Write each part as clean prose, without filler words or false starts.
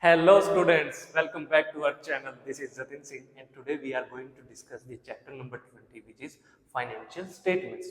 Hello students, welcome back to our channel. This is Jatin Singh and today we are going to discuss the chapter number 20 which is financial statements.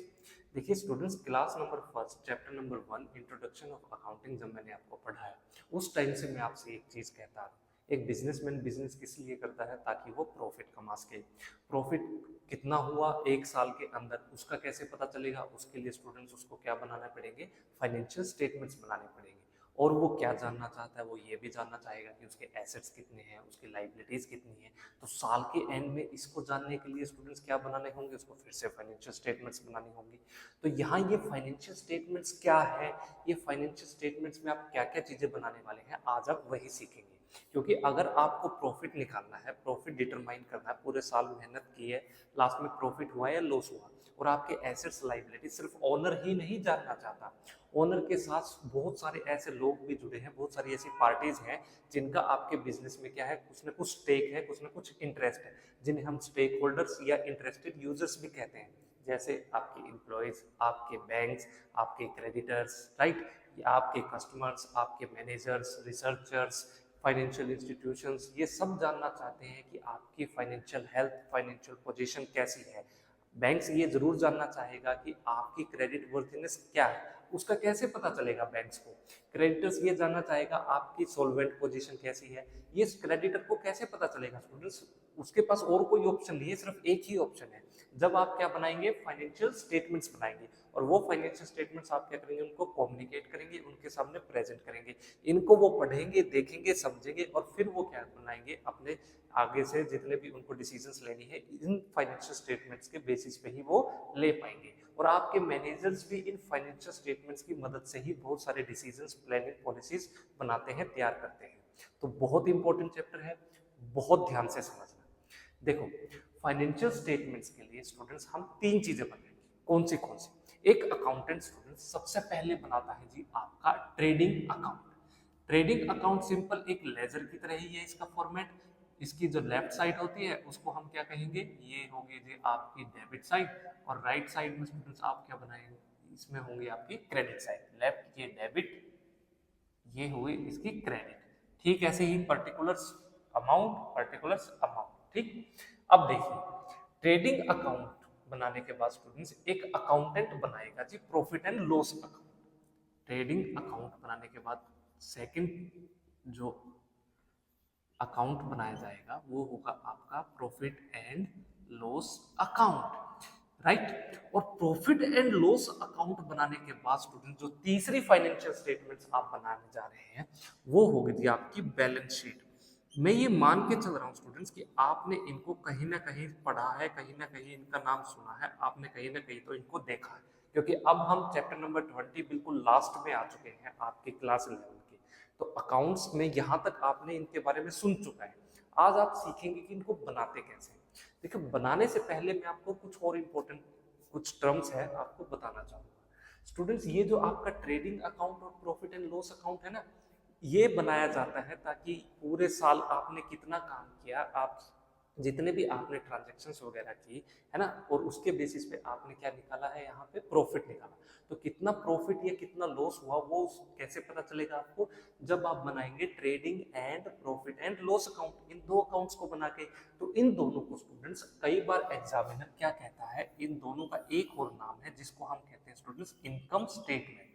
देखिए students class number first chapter number 1 introduction of accounting जब मैंने आपको पढ़ाया उस time से मैं आपसे एक चीज कहता हूँ, एक बिजनेसमैन बिजनेस किस लिए करता है ताकि वो प्रॉफिट कमा सके। प्रॉफिट कितना हुआ एक साल के अंदर उसका कैसे पता चलेगा, उसके लिए स्टूडेंट्स उसको क्या बनाना पड़ेंगे, फाइनेंशियल स्टेटमेंट्स बनाने पड़ेंगे। और वो क्या जानना चाहता है, वो ये भी जानना चाहेगा कि उसके एसेट्स कितने हैं, उसकी लाइबिलिटीज कितनी है। तो साल के एंड में इसको जानने के लिए स्टूडेंट्स क्या बनाने होंगे, उसको फिर से फाइनेंशियल स्टेटमेंट्स बनानी होंगी। तो यहाँ ये फाइनेंशियल स्टेटमेंट्स क्या है, ये फाइनेंशियल स्टेटमेंट्स में आप क्या क्या चीजें बनाने वाले हैं आज आप वही सीखेंगे। क्योंकि अगर आपको प्रॉफिट निकालना है, प्रॉफिट डिटरमाइन करना है, पूरे साल मेहनत की है, लास्ट में प्रॉफिट हुआ या लॉस हुआ, और आपके एसेट्स लाइबिलिटी सिर्फ ओनर ही नहीं जानना चाहता, ओनर के साथ बहुत सारे ऐसे लोग भी जुड़े हैं, बहुत सारी ऐसी पार्टीज हैं जिनका आपके बिजनेस में क्या है, कुछ ना कुछ स्टेक है, कुछ ना कुछ इंटरेस्ट है, जिन्हें हम स्टेक होल्डर्स या इंटरेस्टेड यूजर्स भी कहते हैं। जैसे आपके एम्प्लॉयज, आपके बैंक्स, आपके क्रेडिटर्स, राइट, आपके कस्टमर्स, आपके मैनेजर्स, रिसर्चर्स, फाइनेंशियल इंस्टीट्यूशंस, ये सब जानना चाहते हैं कि आपकी फाइनेंशियल हेल्थ, फाइनेंशियल पोजीशन कैसी है। बैंक्स ये जरूर जानना चाहेगा कि आपकी क्रेडिट वर्थीनेस क्या है, उसका कैसे पता चलेगा बैंक्स को। क्रेडिटर्स ये जानना चाहेगा आपकी सॉल्वेंट पोजीशन कैसी है, ये क्रेडिटर को कैसे पता चलेगा स्टूडेंट्स, उसके पास और कोई ऑप्शन नहीं है, सिर्फ एक ही ऑप्शन है। जब आप क्या बनाएंगे, फाइनेंशियल स्टेटमेंट्स बनाएंगे, और वो फाइनेंशियल स्टेटमेंट्स आप क्या करेंगे, उनको कम्युनिकेट करेंगे, उनके सामने प्रेजेंट करेंगे, इनको वो पढ़ेंगे, देखेंगे, समझेंगे, और फिर वो क्या बनाएंगे, अपने आगे से जितने भी उनको डिसीजंस लेनी है इन फाइनेंशियल स्टेटमेंट्स के बेसिस पे ही वो ले पाएंगे। और आपके मैनेजर्स भी इन फाइनेंशियल स्टेटमेंट्स की मदद से ही बहुत सारे डिसीजंस, प्लानिंग, पॉलिसीज बनाते हैं, तैयार करते हैं। तो बहुत इंपॉर्टेंट चैप्टर है, बहुत ध्यान से समझना। देखो, फाइनेंशियल स्टेटमेंट्स के लिए स्टूडेंट्स हम तीन चीजें बनाएंगे। कौन सी? एक अकाउंटेंट स्टूडेंट सबसे पहले बनाता है जी आपका trading account. Trading account simple एक लेजर की तरह ही है इसका फॉर्मेट। इसकी जो लेफ्ट साइड होती है उसको हम क्या कहेंगे, ये होगी जी आपकी डेबिट साइड, और राइट साइड में स्टूडेंट्स आप क्या बनाएंगे, इसमें होंगी आपकी क्रेडिट साइड। लेफ्ट ये डेबिट, ये हुई इसकी क्रेडिट। ठीक, ऐसे ही पर्टिकुलर्स अमाउंट, पर्टिकुलर्स अमाउंट। ठीक, अब देखिए ट्रेडिंग अकाउंट बनाने के बाद स्टूडेंट्स एक अकाउंटेंट बनाएगा जी profit and loss account. Trading account बनाने के बाद सेकंड जो अकाउंट बनाया जाएगा वो होगा आपका profit and loss account, right. और प्रॉफिट एंड लॉस अकाउंट बनाने के बाद स्टूडेंट जो तीसरी फाइनेंशियल स्टेटमेंट्स आप बनाने जा रहे हैं वो होगी जी आपकी बैलेंस शीट। मैं ये मान के चल रहा हूँ स्टूडेंट्स कि आपने इनको कहीं ना कहीं पढ़ा है, कहीं ना कहीं इनका नाम सुना है, आपने कहीं ना कहीं तो इनको देखा है, क्योंकि अब हम चैप्टर नंबर 20 बिल्कुल लास्ट में आ चुके हैं आपके क्लास 11 के। तो अकाउंट्स में यहाँ तक आपने इनके बारे में सुन चुका है। आज आप सीखेंगे कि इनको बनाते कैसे। देखिए, बनाने से पहले मैं आपको कुछ और इम्पोर्टेंट कुछ टर्म्स है आपको बताना चाहूंगा। स्टूडेंट्स, ये जो आपका ट्रेडिंग अकाउंट और प्रॉफिट एंड लॉस अकाउंट है ना, ये बनाया जाता है ताकि पूरे साल आपने कितना काम किया, आप जितने भी आपने ट्रांजेक्शन्स वगैरह की है ना, और उसके बेसिस पे आपने क्या निकाला है, यहाँ पे प्रॉफिट निकाला। तो कितना प्रॉफिट या कितना लॉस हुआ वो कैसे पता चलेगा आपको, जब आप बनाएंगे trading and profit and loss account, इन दो अकाउंट्स को बना के। तो इन दोनों को स्टूडेंट्स कई बार एग्जामिनर क्या कहता है, इन दोनों का एक और नाम है जिसको हम कहते हैं स्टूडेंट्स इनकम स्टेटमेंट।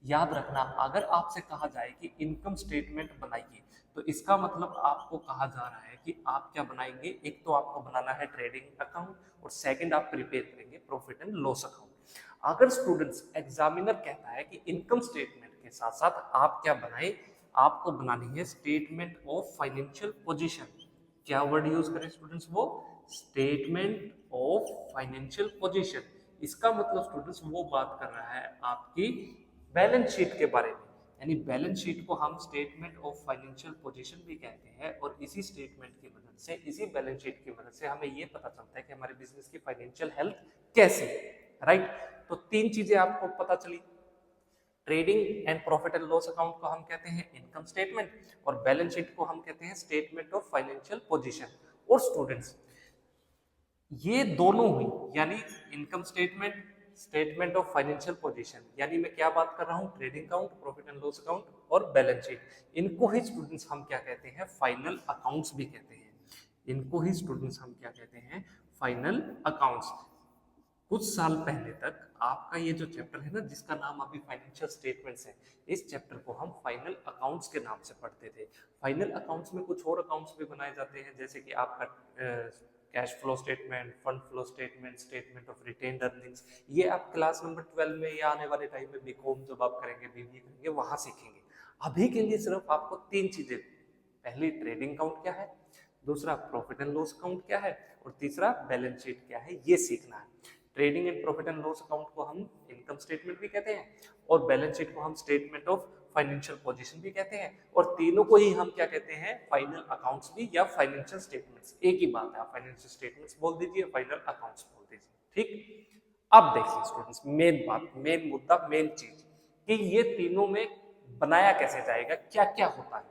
याद रखना, अगर आपसे कहा जाए कि इनकम स्टेटमेंट बनाइए तो इसका मतलब आपको कहा जा रहा है कि आप क्या बनाएंगे, एक तो आपको बनाना है ट्रेडिंग अकाउंट और सेकंड आप प्रिपेयर करेंगे प्रॉफिट एंड लॉस अकाउंट। अगर स्टूडेंट्स एग्जामिनर कहता है कि इनकम स्टेटमेंट के साथ साथ आप क्या बनाए, आपको बनानी है स्टेटमेंट ऑफ फाइनेंशियल पोजीशन। क्या वर्ड यूज करें स्टूडेंट्स, वो स्टेटमेंट ऑफ फाइनेंशियल पोजीशन। इसका मतलब स्टूडेंट्स वो बात कर रहा है आपकी बैलेंस शीट के बारे में, यानी बैलेंस शीट को हम स्टेटमेंट ऑफ फाइनेंशियल पोजीशन भी कहते हैं। और इसी स्टेटमेंट की मदद से, इसी बैलेंस शीट की मदद से हमें ये पता चलता है कि हमारे बिजनेस की फाइनेंशियल हेल्थ कैसी है, राइट। तो तीन चीजें आपको पता चली, trading and profit and loss account को हम कहते हैं इनकम स्टेटमेंट, और बैलेंस शीट को हम कहते हैं स्टेटमेंट ऑफ फाइनेंशियल पोजीशन। और स्टूडेंट्स, ये दोनों हुई, यानी income statement statement of financial position, यानी मैं क्या बात कर रहा हूँ, trading account, profit and loss account और बैलेंस शीट, इनको ही स्टूडेंट्स हम क्या कहते हैं, फाइनल अकाउंट्स भी कहते हैं। इनको ही स्टूडेंट्स हम क्या कहते हैं, फाइनल अकाउंट्स। कुछ साल पहले तक आपका ये जो चैप्टर है ना, जिसका नाम अभी फाइनेंशियल स्टेटमेंट्स है, इस चैप्टर को हम फाइनल अकाउंट्स के नाम से पढ़ते थे। फाइनल अकाउंट्स में कुछ और अकाउंट्स भी बनाए जाते हैं, जैसे कि आपका cash flow statement, fund flow statement, statement of retained earnings, ये आप क्लास नंबर 12 में या आने वाले टाइम में बीकॉम जब आप करेंगे, बीबीए करेंगे, वहां सीखेंगे। अभी के लिए सिर्फ आपको 3 चीजें, पहली ट्रेडिंग अकाउंट क्या है, दूसरा प्रॉफिट एंड लॉस अकाउंट क्या है, और तीसरा बैलेंस शीट क्या है, ये सीखना है। Trading and profit and loss account को हम इनकम स्टेटमेंट भी कहते हैं, और बैलेंस शीट को हम स्टेटमेंट ऑफ फाइनेंशियल पोजीशन भी कहते हैं, और तीनों को ही हम क्या कहते हैं, फाइनल अकाउंट्स भी या फाइनेंशियल स्टेटमेंट्स। एक ही बात है, आप फाइनेंशियल स्टेटमेंट्स बोल दीजिए, फाइनल अकाउंट्स बोल दीजिए, ठीक। अब देखिए स्टूडेंट्स, मेन बात, मेन मुद्दा, मेन चीज कि ये तीनों में बनाया कैसे जाएगा, क्या क्या होता है।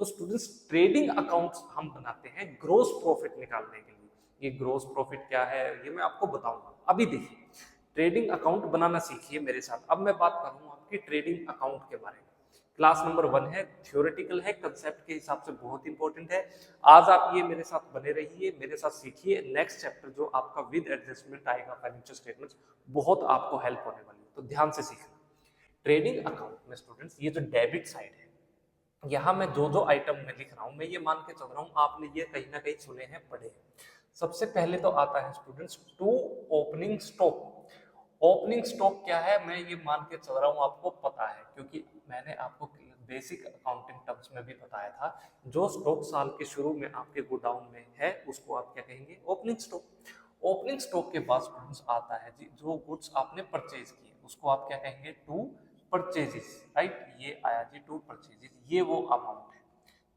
तो स्टूडेंट्स, ट्रेडिंग अकाउंट्स हम बनाते हैं ग्रोस प्रॉफिट निकालने के लिए। ये ग्रोस प्रॉफिट क्या है, ये मैं आपको बताऊंगा। अभी देखिए, ट्रेडिंग अकाउंट बनाना सीखिए मेरे साथ। अब मैं बात करूंगा आपकी ट्रेडिंग अकाउंट के बारे में। क्लास नंबर 1 है, थ्योरेटिकल है, कंसेप्ट के हिसाब से बहुत इंपॉर्टेंट है। आज आप ये मेरे साथ बने रहिए, मेरे साथ सीखिए। नेक्स्ट चैप्टर जो आपका विद एडजस्टमेंट आएगा, फाइनेंशियल स्टेटमेंट्स, बहुत आपको हेल्प होने वाली है, तो ध्यान से सीखना। ट्रेडिंग अकाउंट में स्टूडेंट्स, ये जो डेबिट साइड है, यहाँ मैं जो जो आइटम में लिख रहा हूँ, मैं ये मान के चल रहा हूँ आपने ये कहीं ना कहीं सुने हैं, पढ़े हैं। सबसे पहले तो आता है students to opening stock. Opening stock क्या है, मैं ये मान के चल रहा हूँ आपको पता है, क्योंकि मैंने आपको बेसिक अकाउंटिंग टर्म्स में भी बताया था। जो स्टॉक साल के शुरू में आपके गोडाउन में है, उसको आप क्या कहेंगे, ओपनिंग स्टॉक। ओपनिंग स्टॉक के बाद स्टूडेंट्स आता है जी, जो गुड्स आपने परचेज किए, उसको आप क्या कहेंगे, टू परचेजेस, राइट। ये आया जी टू परचेजेस, ये वो अमाउंट है,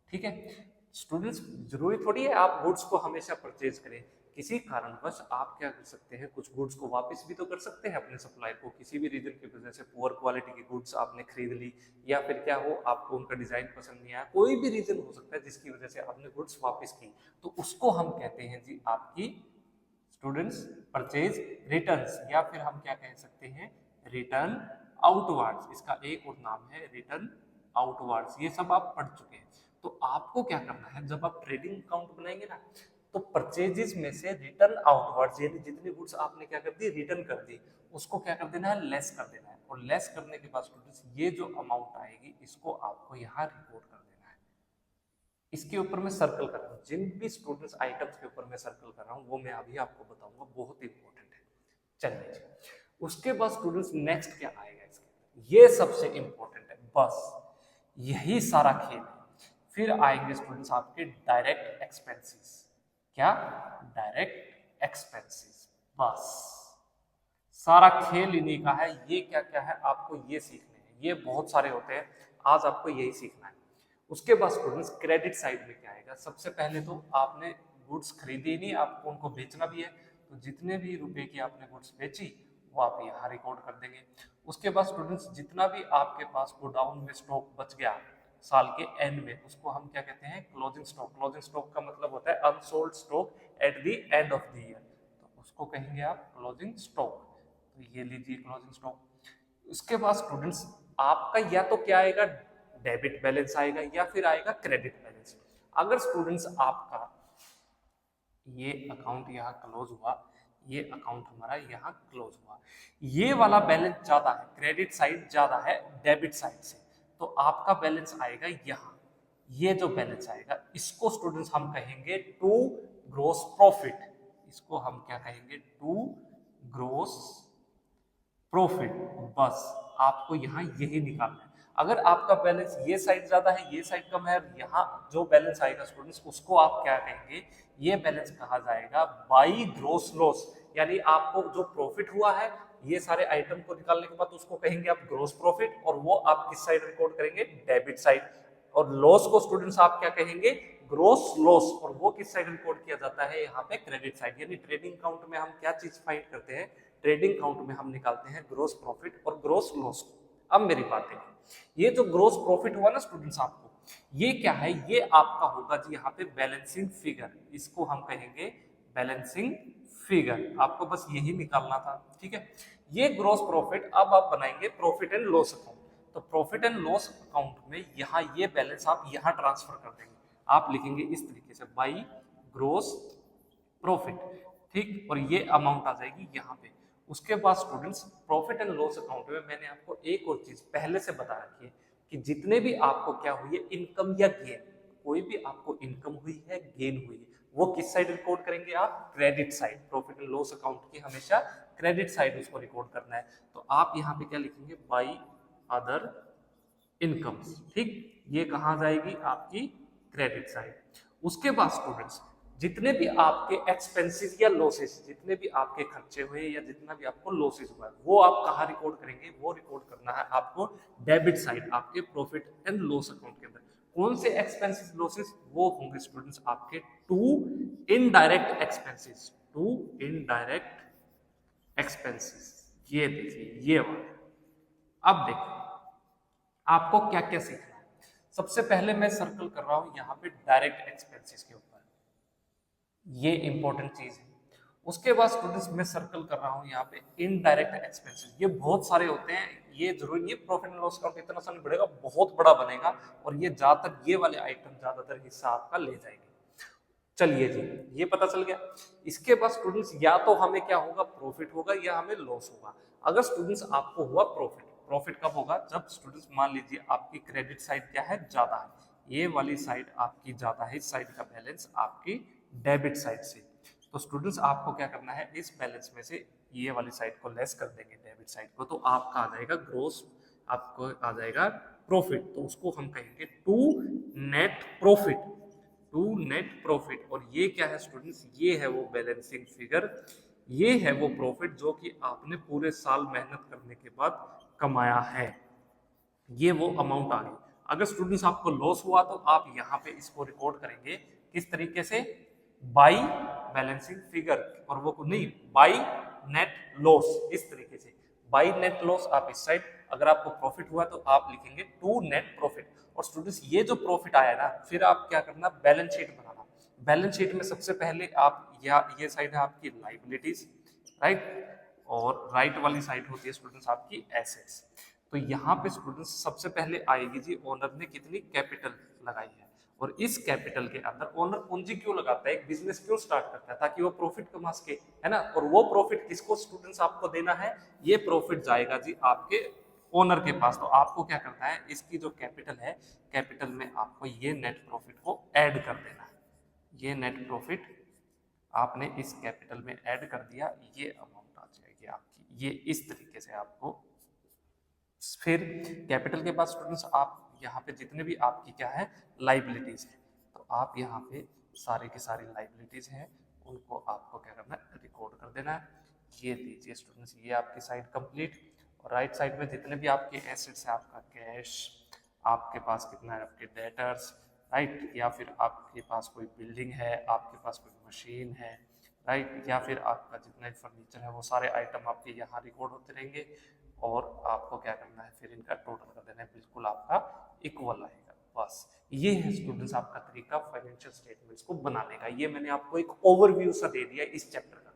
ठीक है। स्टूडेंट्स, जरूरी थोड़ी है आप गुड्स को हमेशा परचेज करें। किसी कारणवश आप क्या कर सकते हैं, कुछ गुड्स को वापस भी तो कर सकते हैं अपने सप्लायर को। किसी भी रीजन की वजह से पुअर क्वालिटी की गुड्स आपने खरीद ली, या फिर क्या हो, आपको उनका डिजाइन पसंद नहीं आया, कोई भी रीजन हो सकता है जिसकी वजह से आपने गुड्स वापस की, तो उसको हम कहते हैं जी आपकी स्टूडेंट्स परचेज रिटर्न्स, या फिर हम क्या कह सकते हैं, रिटर्न आउटवर्ड्स। इसका एक और नाम है रिटर्न आउटवर्ड्स। ये सब आप पढ़ चुके हैं। तो आपको क्या करना है, जब आप ट्रेडिंग अकाउंट बनाएंगे ना, तो परचेजेस में से रिटर्न आउटवर्ड्स, यानी जितनी गुड्स आपने क्या कर दी, रिटर्न कर दी, उसको क्या कर देना है, लेस कर देना है। और लेस करने के बाद स्टूडेंट्स, ये जो अमाउंट आएगी, इसको आपको यहाँ रिपोर्ट कर देना है। इसके ऊपर मैं सर्कल कर रहा हूँ, जिन भी स्टूडेंट्स आइटम्स के ऊपर मैं सर्कल कर रहा हूँ, वो मैं अभी आपको बताऊंगा, बहुत इंपॉर्टेंट है। चलिए, उसके बाद स्टूडेंट्स नेक्स्ट क्या आएगा इसके अंदर, ये सबसे इंपॉर्टेंट है, बस यही सारा खेल है। फिर आएंगे स्टूडेंट्स आपके डायरेक्ट एक्सपेंसेस। क्या, डायरेक्ट एक्सपेंसेस, बस सारा खेल इन्हीं का है। ये क्या क्या है, आपको ये सीखने हैं, ये बहुत सारे होते हैं, आज आपको यही सीखना है। उसके बाद स्टूडेंट्स क्रेडिट साइड में क्या आएगा, सबसे पहले तो आपने गुड्स खरीदी ही नहीं, आपको उनको बेचना भी है, तो जितने भी रुपए की आपने गुड्स बेची, वो आप यहाँ रिकॉर्ड कर देंगे। उसके बाद स्टूडेंट्स, जितना भी आपके पास गोडाउन में स्टॉक बच गया साल के एंड में, उसको हम क्या कहते हैं, क्लोजिंग स्टॉक। क्लोजिंग स्टॉक का मतलब होता है unsold stock at the end of the year, तो उसको कहेंगे आप क्लोजिंग स्टॉक। तो ये लीजिए क्लोजिंग स्टॉक। उसके बाद स्टूडेंट्स, आपका या तो क्या आएगा, डेबिट बैलेंस आएगा, या फिर आएगा क्रेडिट बैलेंस। अगर स्टूडेंट्स आपका ये अकाउंट यहाँ क्लोज हुआ, ये अकाउंट हमारा यहाँ क्लोज हुआ, ये वाला बैलेंस ज्यादा है, क्रेडिट साइड ज्यादा है डेबिट साइड से, तो आपका बैलेंस आएगा यहाँ। ये जो बैलेंस आएगा, इसको स्टूडेंट्स हम कहेंगे टू ग्रोस प्रॉफिट। इसको हम क्या कहेंगे, टू ग्रोस प्रॉफिट। बस आपको यहाँ यही निकालना है। अगर आपका बैलेंस ये साइड ज्यादा है, ये साइड कम है, यहाँ जो बैलेंस आएगा स्टूडेंट्स, उसको आप क्या कहेंगे, ये बैलेंस कहा जाएगा बाई ग्रोस लॉस। यानी आपको जो प्रॉफिट हुआ है, ये सारे आइटम को निकालने के बाद उसको कहेंगे आप ग्रोस प्रॉफिट, और वो आप किस साइड रिकॉर्ड करेंगे, डेबिट साइड। और लॉस को स्टूडेंट्स आप क्या कहेंगे, ग्रोस लॉस, और वो किस साइड रिकॉर्ड किया जाता है, यहाँ पे क्रेडिट साइड। यानी ट्रेडिंग अकाउंट में हम क्या चीज फाइंड करते हैं, ट्रेडिंग अकाउंट में हम निकालते हैं ग्रोस प्रॉफिट और ग्रोस लॉस। अब मेरी बात देखिए, ये जो ग्रोस प्रॉफिट हुआ ना स्टूडेंट्स आपको, ये क्या है, ये आपका होगा जी यहाँ पे बैलेंसिंग फिगर। इसको हम कहेंगे बैलेंसिंग फिगर, आपको बस यही निकालना था, ठीक है। ये ग्रॉस प्रॉफिट, अब आप बनाएंगे प्रॉफिट एंड लॉस अकाउंट। तो प्रॉफिट एंड लॉस अकाउंट में यहाँ ये बैलेंस आप यहाँ ट्रांसफर कर देंगे। आप लिखेंगे इस तरीके से, बाई ग्रॉस प्रॉफिट, ठीक, और ये अमाउंट आ जाएगी यहाँ पे। उसके बाद students profit and loss account में मैंने आपको एक और चीज पहले से बता रखी है कि जितने भी आपको क्या हुई है, इनकम या गेन, कोई भी आपको इनकम हुई है, गेन हुई है, वो किस साइड रिकॉर्ड करेंगे आप? Credit side. Profit and loss account की हमेशा क्रेडिट साइड उसको रिकॉर्ड करना है। तो आप यहाँ पे क्या लिखेंगे? बाई अदर इनकम्स, ठीक, ये कहाँ जाएगी? आपकी क्रेडिट साइड। उसके बाद स्टूडेंट्स जितने भी आपके एक्सपेंसेस या लॉसेस, जितने भी आपके खर्चे हुए या जितना भी आपको लॉसेस हुआ है, वो आप कहाँ रिकॉर्ड करेंगे? वो रिकॉर्ड करना है आपको डेबिट साइड, आपके प्रॉफिट एंड लॉस अकाउंट के अंदर। कौन से एक्सपेंसेस लॉसेस? वो होंगे स्टूडेंट्स आपके to indirect expenses, to indirect expenses. ये देखिए ये वाला। अब देखिए आपको क्या क्या सीखना है। सबसे पहले मैं सर्कल कर रहा हूं यहाँ पे डायरेक्ट एक्सपेंसेस के ऊपर, ये इंपॉर्टेंट चीज है। उसके बाद स्टूडेंट्स मैं सर्कल कर रहा हूँ यहाँ पे इनडायरेक्ट एक्सपेंसेस। ये बहुत सारे होते हैं, ये जरूरी नहीं प्रॉफिट एंड लॉस अकाउंट इतना सा नहीं बढ़ेगा, बहुत बड़ा बनेगा, और ये ज्यादातर ये वाले आइटम ज्यादातर हिस्सा आपका ले जाएंगे। चलिए जी, ये पता चल गया। इसके बाद स्टूडेंट्स या तो हमें क्या होगा? प्रॉफिट होगा या हमें लॉस होगा। अगर स्टूडेंट्स आपको हुआ प्रॉफिट, प्रॉफिट कब होगा? जब स्टूडेंट्स मान लीजिए आपकी क्रेडिट साइड क्या है? ज्यादा है, ये वाली साइड आपकी ज्यादा है, इस साइड का बैलेंस आपकी डेबिट साइड से। तो स्टूडेंट्स आपको क्या करना है? इस बैलेंस में से ये वाली साइड को लेस कर देंगे, डेबिट साइड को, तो आपका आ जाएगा ग्रोस, आपको आ जाएगा प्रॉफिट। तो उसको हम कहेंगे to net profit, to net profit. और ये क्या है स्टूडेंट्स? ये है वो बैलेंसिंग फिगर, ये है वो प्रॉफिट जो कि आपने पूरे साल मेहनत करने के बाद कमाया है, ये वो अमाउंट आ गई। अगर स्टूडेंट्स आपको लॉस हुआ तो आप यहाँ पे इसको रिकॉर्ड करेंगे किस तरीके से? बाई बैलेंसिंग फिगर, और वो नहीं, बाई नेट लॉस, इस तरीके से बाई नेट लॉस आप इस साइड। अगर आपको प्रॉफिट हुआ तो आप लिखेंगे टू नेट प्रॉफिट। और स्टूडेंट्स ये जो प्रॉफिट आया ना, फिर आप क्या करना? बैलेंस शीट बनाना। बैलेंस शीट में सबसे पहले आप ये साइड है आपकी लाइबिलिटीज, राइट, और राइट वाली साइड होती है स्टूडेंट्स आपकी एसेट्स। तो यहाँ पे स्टूडेंट्स सबसे पहले आएगी जी, ओनर ने कितनी कैपिटल लगाई है, और इस कैपिटल के अंदर ओनर पूंजी क्यों लगाता है? एक बिजनेस क्यों स्टार्ट करता है? ताकि वो प्रॉफिट कमा सके, है ना। और वो प्रॉफिट किसको स्टूडेंट्स आपको देना है? ये प्रॉफिट जाएगा जी आपके ओनर के पास। तो आपको क्या करना है? इसकी जो कैपिटल है, कैपिटल में आपको ये नेट प्रॉफिट को ऐड कर देना है। ये नेट प्रॉफिट आपने इस कैपिटल में ऐड कर दिया, ये अमाउंट आ जाएगी आपकी, ये इस तरीके से आपको। फिर कैपिटल के बाद स्टूडेंट्स आप यहाँ पे जितने भी आपकी क्या है? लाइबिलिटीज है, तो आप यहाँ पे सारी की सारी लाइबिलिटीज हैं, उनको आपको क्या करना है? रिकॉर्ड कर देना है। ये लीजिए स्टूडेंट्स, ये आपकी साइड कंप्लीट। और राइट साइड में जितने भी आपके एसेट्स हैं, आपका कैश, आपके पास कितना है? आपके डेटर्स, राइट, या फिर आपके पास कोई बिल्डिंग है, आपके पास कोई मशीन है, राइट, या फिर आपका जितना फर्नीचर है, वो सारे आइटम आपके यहाँ रिकॉर्ड होते रहेंगे। और आपको क्या करना है? फिर इनका टोटल कर देना है, बिल्कुल आपका इक्वल आएगा। बस ये है स्टूडेंट्स आपका तरीका फाइनेंशियल स्टेटमेंट्स को बनाने का। ये मैंने आपको एक ओवरव्यू सा दे दिया इस चैप्टर का।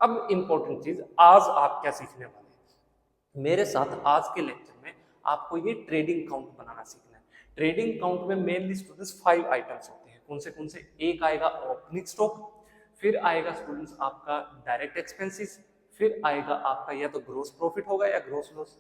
अब इंपॉर्टेंट चीज, आज आप क्या सीखने वाले हैं मेरे साथ? आज के लेक्चर में आपको ये ट्रेडिंग अकाउंट बनाना सीखना है। ट्रेडिंग अकाउंट में मेनली स्टूडेंट्स 5 आइटम्स होते हैं। कौन से? एक आएगा ओपनिंग स्टॉक, फिर आएगा स्टूडेंट्स आपका डायरेक्ट एक्सपेंसेस, फिर आएगा आपका या तो ग्रोस प्रॉफिट होगा या ग्रोस लॉस,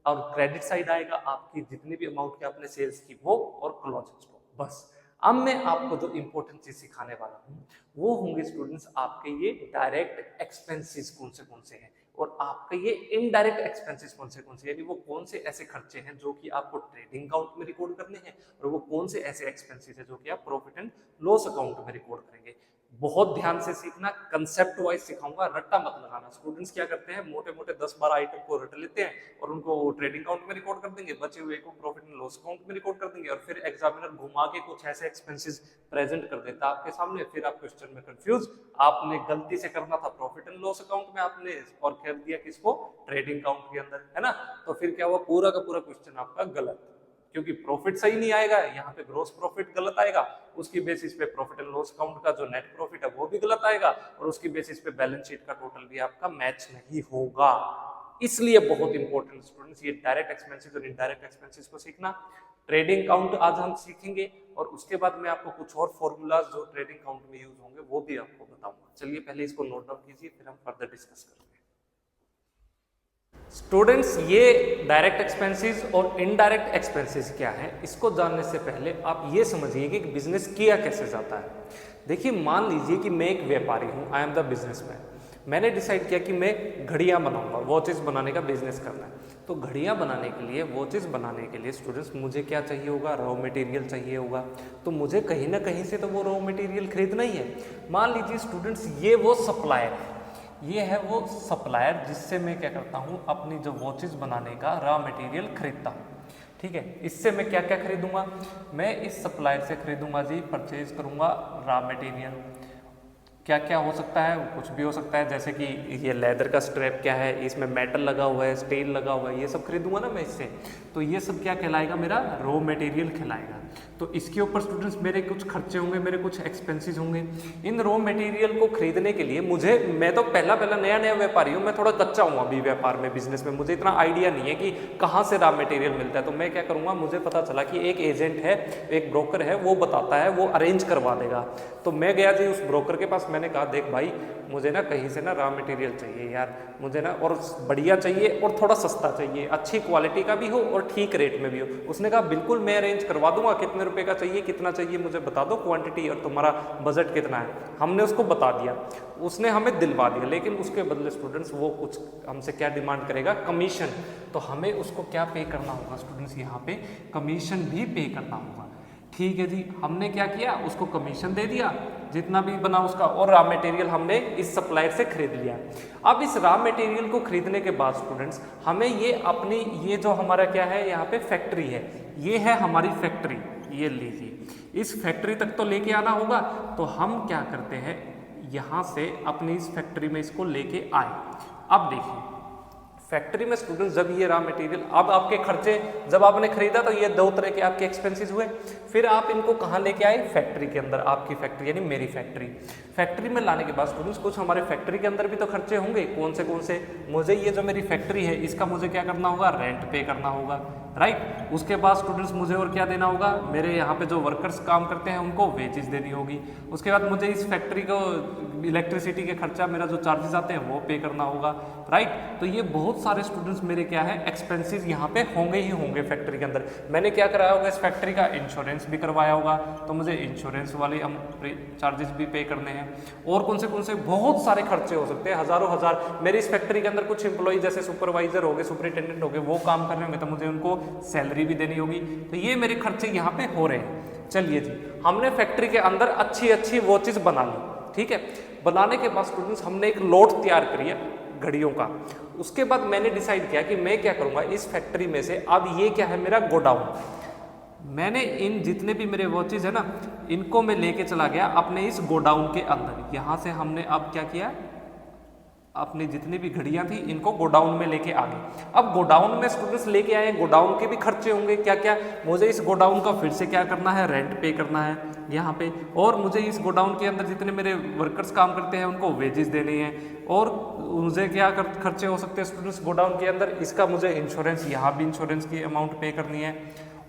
और क्रेडिट साइड आएगा आपकी जितनी भी अमाउंट की आपने सेल्स की वो, और क्लोजिंग स्टॉक। बस अब मैं आपको जो इंपॉर्टेंट चीज सिखाने वाला हूँ वो होंगे स्टूडेंट्स आपके ये डायरेक्ट एक्सपेंसेस कौन से हैं, और आपके ये इनडायरेक्ट एक्सपेंसेस कौन से, यानी वो कौन से ऐसे खर्चे हैं जो कि आपको ट्रेडिंग अकाउंट में रिकॉर्ड करने हैं, और वो कौन से ऐसे एक्सपेंसेस हैं जो कि आप प्रॉफिट एंड लॉस अकाउंट में रिकॉर्ड करेंगे। बहुत ध्यान से सीखना, कंसेप्ट वाइज सिखाऊंगा, रट्टा मत लगाना। स्टूडेंट्स क्या करते हैं? मोटे मोटे 10-12 आइटम को रट लेते हैं और उनको ट्रेडिंग अकाउंट में रिकॉर्ड कर देंगे, बचे हुए को प्रॉफिट एंड लॉस अकाउंट में रिकॉर्ड कर देंगे, और फिर एग्जामिनर घुमा के कुछ ऐसे एक्सपेंसेस प्रेजेंट कर देता है आपके सामने, फिर आप क्वेश्चन में कंफ्यूज। आपने गलती से करना था प्रॉफिट एंड लॉस अकाउंट में, आपने और कर दिया किसको? ट्रेडिंग अकाउंट के अंदर, है ना। तो फिर क्या हुआ? पूरा का पूरा क्वेश्चन आपका गलत। क्योंकि प्रॉफिट सही नहीं आएगा, यहाँ पे ग्रॉस प्रॉफिट गलत आएगा, उसकी बेसिस पे प्रॉफिट एंड लॉस अकाउंट का जो नेट प्रॉफिट है वो भी गलत आएगा, और उसकी बेसिस पे बैलेंस शीट का टोटल भी आपका मैच नहीं होगा। इसलिए बहुत इंपॉर्टेंट स्टूडेंट्स ये डायरेक्ट एक्सपेंसेस और इनडायरेक्ट एक्सपेंसेस को सीखना। ट्रेडिंग अकाउंट आज हम सीखेंगे, और उसके बाद मैं आपको कुछ और फॉर्मूलाज जो ट्रेडिंग अकाउंट में यूज होंगे वो भी आपको बताऊंगा। चलिए पहले इसको नोट डाउन कीजिए, फिर हम फर्दर डिस्कस करेंगे। स्टूडेंट्स, ये डायरेक्ट एक्सपेंसेस और इनडायरेक्ट एक्सपेंसेस क्या है, इसको जानने से पहले आप ये समझिए कि बिजनेस किया कैसे जाता है। देखिए, मान लीजिए कि मैं एक व्यापारी हूँ, आई एम द बिजनेसमैन। मैंने डिसाइड किया कि मैं घड़ियाँ बनाऊंगा, वॉचेस बनाने का बिजनेस करना है। तो घड़ियाँ बनाने के लिए, वॉचेस बनाने के लिए स्टूडेंट्स मुझे क्या चाहिए होगा, रॉ मटेरियल चाहिए होगा। तो मुझे कहीं ना कहीं से तो वो रॉ मटेरियल खरीदना ही है। मान लीजिए स्टूडेंट्स, ये वो सप्लायर है, ये है वो सप्लायर जिससे मैं क्या करता हूँ, अपनी जो वॉचेस बनाने का रॉ मटेरियल खरीदता हूँ। ठीक है, इससे मैं क्या क्या खरीदूंगा, मैं इस सप्लायर से खरीदूंगा जी, परचेज करूंगा रॉ मटेरियल। क्या क्या हो सकता है, कुछ भी हो सकता है, जैसे कि ये लेदर का स्ट्रैप क्या है, इसमें मेटल लगा हुआ है, स्टील लगा हुआ है, ये सब खरीदूंगा ना मैं इससे। तो ये सब क्या कहलाएगा, मेरा रॉ मटेरियल कहलाएगा। तो इसके ऊपर स्टूडेंट्स मेरे कुछ खर्चे होंगे, मेरे कुछ एक्सपेंसेस होंगे। इन रॉ मटेरियल को खरीदने के लिए मुझे, मैं तो पहला नया व्यापारी हूँ, मैं थोड़ा कच्चा हूँ अभी व्यापार में, बिजनेस में, मुझे इतना आइडिया नहीं है कि कहाँ से रॉ मटेरियल मिलता है। तो मैं क्या करूँगा, मुझे पता चला कि एक एजेंट है, एक ब्रोकर है, वो बताता है, वो अरेंज करवा देगा। तो मैं गया जी उस ब्रोकर के पास, मैंने कहा देख भाई, मुझे ना कहीं से ना रॉ मटेरियल चाहिए यार, मुझे ना और बढ़िया चाहिए और थोड़ा सस्ता चाहिए, अच्छी क्वालिटी का भी हो और ठीक रेट में भी हो। उसने कहा बिल्कुल मैं अरेंज करवा दूंगा, कितने रुपए का चाहिए, कितना चाहिए मुझे बता दो क्वांटिटी, और तुम्हारा बजट कितना है। हमने उसको बता दिया, उसने हमें दिलवा दिया, लेकिन उसके बदले स्टूडेंट्स वो कुछ हमसे क्या डिमांड करेगा, कमीशन। तो हमें उसको क्या पे करना होगा स्टूडेंट्स, यहाँ पे कमीशन भी पे करना होगा। ठीक है जी, हमने क्या किया, उसको कमीशन दे दिया जितना भी बना उसका, और रॉ मटेरियल हमने इस सप्लायर से खरीद लिया। अब इस रॉ मटेरियल को खरीदने के बाद स्टूडेंट्स हमें ये अपनी, ये जो हमारा क्या है, यहाँ पे फैक्ट्री है, ये है हमारी फैक्ट्री, ये लीजिए, इस फैक्ट्री तक तो लेके आना होगा। तो हम क्या करते हैं, यहाँ से अपनी इस फैक्ट्री में इसको लेके आए। अब देखिए फैक्ट्री में स्टूडेंट्स जब ये रॉ मटेरियल, अब आपके खर्चे, जब आपने खरीदा तो ये दो तरह के आपके एक्सपेंसेस हुए। फिर आप इनको कहाँ लेके आए, फैक्ट्री के अंदर, आपकी फैक्ट्री यानी मेरी फैक्ट्री। फैक्ट्री में लाने के बाद स्टूडेंट्स कुछ हमारे फैक्ट्री के अंदर भी तो खर्चे होंगे। कौन से, मुझे ये जो मेरी फैक्ट्री है इसका मुझे क्या करना होगा, रेंट पे करना होगा, राइट। उसके बाद स्टूडेंट्स मुझे और क्या देना होगा, मेरे यहाँ पे जो वर्कर्स काम करते हैं उनको वेजेस देनी होगी। उसके बाद मुझे इस फैक्ट्री को इलेक्ट्रिसिटी के खर्चा, मेरा जो चार्जेस आते हैं वो पे करना होगा, राइट। तो ये बहुत सारे स्टूडेंट्स मेरे क्या है, एक्सपेंसेस यहाँ पे होंगे ही होंगे फैक्ट्री के अंदर। मैंने क्या कराया होगा, इस फैक्ट्री का इंश्योरेंस भी करवाया होगा, तो मुझे इंश्योरेंस वाले हम चार्जेस भी पे करने हैं। और कौन से बहुत सारे खर्चे हो सकते हैं, हजारों हजार। मेरी इस फैक्ट्री के अंदर कुछ एम्प्लॉई जैसे सुपरवाइजर हो गए, सुपरिटेंडेंट हो गए, वो काम कर रहे होंगे, तो मुझे उनको सैलरी भी देनी होगी। तो ये मेरे खर्चे यहाँ पे हो रहे हैं। चलिए जी, हमने फैक्ट्री के अंदर अच्छी वॉचेस बना ली, ठीक है। बनाने के बाद स्टूडेंट्स हमने एक लॉट तैयार करी है घड़ियों का। उसके बाद मैंने डिसाइड किया कि मैं क्या करूंगा, इस फैक्ट्री में से, अब ये क्या है मेरा गोडाउन, मैंने इन जितने भी मेरे वॉचेस है ना, इनको मैं लेके चला गया अपने इस गोडाउन के अंदर। यहाँ से हमने अब क्या किया, अपनी जितनी भी घड़ियां थी इनको गोडाउन में लेके आ गए। अब गोडाउन में स्टूडेंट्स लेके आए, गोडाउन के भी खर्चे होंगे, क्या क्या, मुझे इस गोडाउन का फिर से क्या करना है, रेंट पे करना है यहाँ पे, और मुझे इस गोडाउन के अंदर जितने मेरे वर्कर्स काम करते हैं उनको वेजेस देने हैं, और मुझे क्या खर्चे हो सकते हैं स्टूडेंट्स गोडाउन के अंदर, इसका मुझे इंश्योरेंस, यहाँ भी इंश्योरेंस की अमाउंट पे करनी है।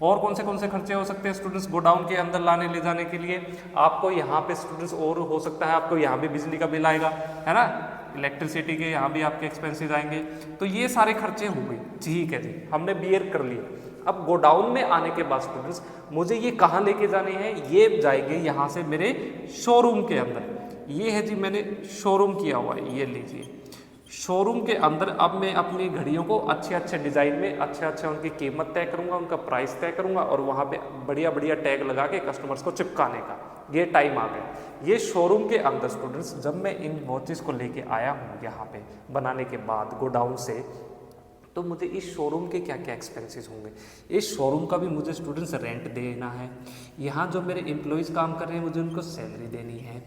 और कौन से खर्चे हो सकते हैं स्टूडेंट्स गोडाउन के अंदर लाने ले जाने के लिए, आपको यहाँ पे स्टूडेंट्स, और हो सकता है आपको यहाँ भी बिजली का बिल आएगा, है ना, इलेक्ट्रिसिटी के यहाँ भी आपके एक्सपेंसेस आएंगे। तो ये सारे खर्चे हो गए, ठीक है जी, हमने बियर कर लिए। अब गोडाउन में आने के बाद स्टूडेंट्स मुझे ये कहाँ लेके जाने हैं, ये जाएंगे यहाँ से मेरे शोरूम के अंदर। ये है जी, मैंने शोरूम किया हुआ है, ये लीजिए शोरूम के अंदर। अब मैं अपनी घड़ियों को अच्छे डिज़ाइन में अच्छे उनकी कीमत तय करूंगा, उनका प्राइस तय करूंगा, और वहाँ पे बढ़िया टैग लगा के कस्टमर्स को चिपकाने का ये टाइम आ गया। ये शोरूम के अंदर स्टूडेंट्स जब मैं इन वॉचेस को लेके आया हूँ यहाँ पे बनाने के बाद गोडाउन से, तो मुझे इस शोरूम के क्या क्या एक्सपेंसेस होंगे, इस शोरूम का भी मुझे स्टूडेंट्स रेंट देना है, यहाँ जो मेरे एम्प्लॉयज़ काम कर रहे हैं मुझे उनको सैलरी देनी है,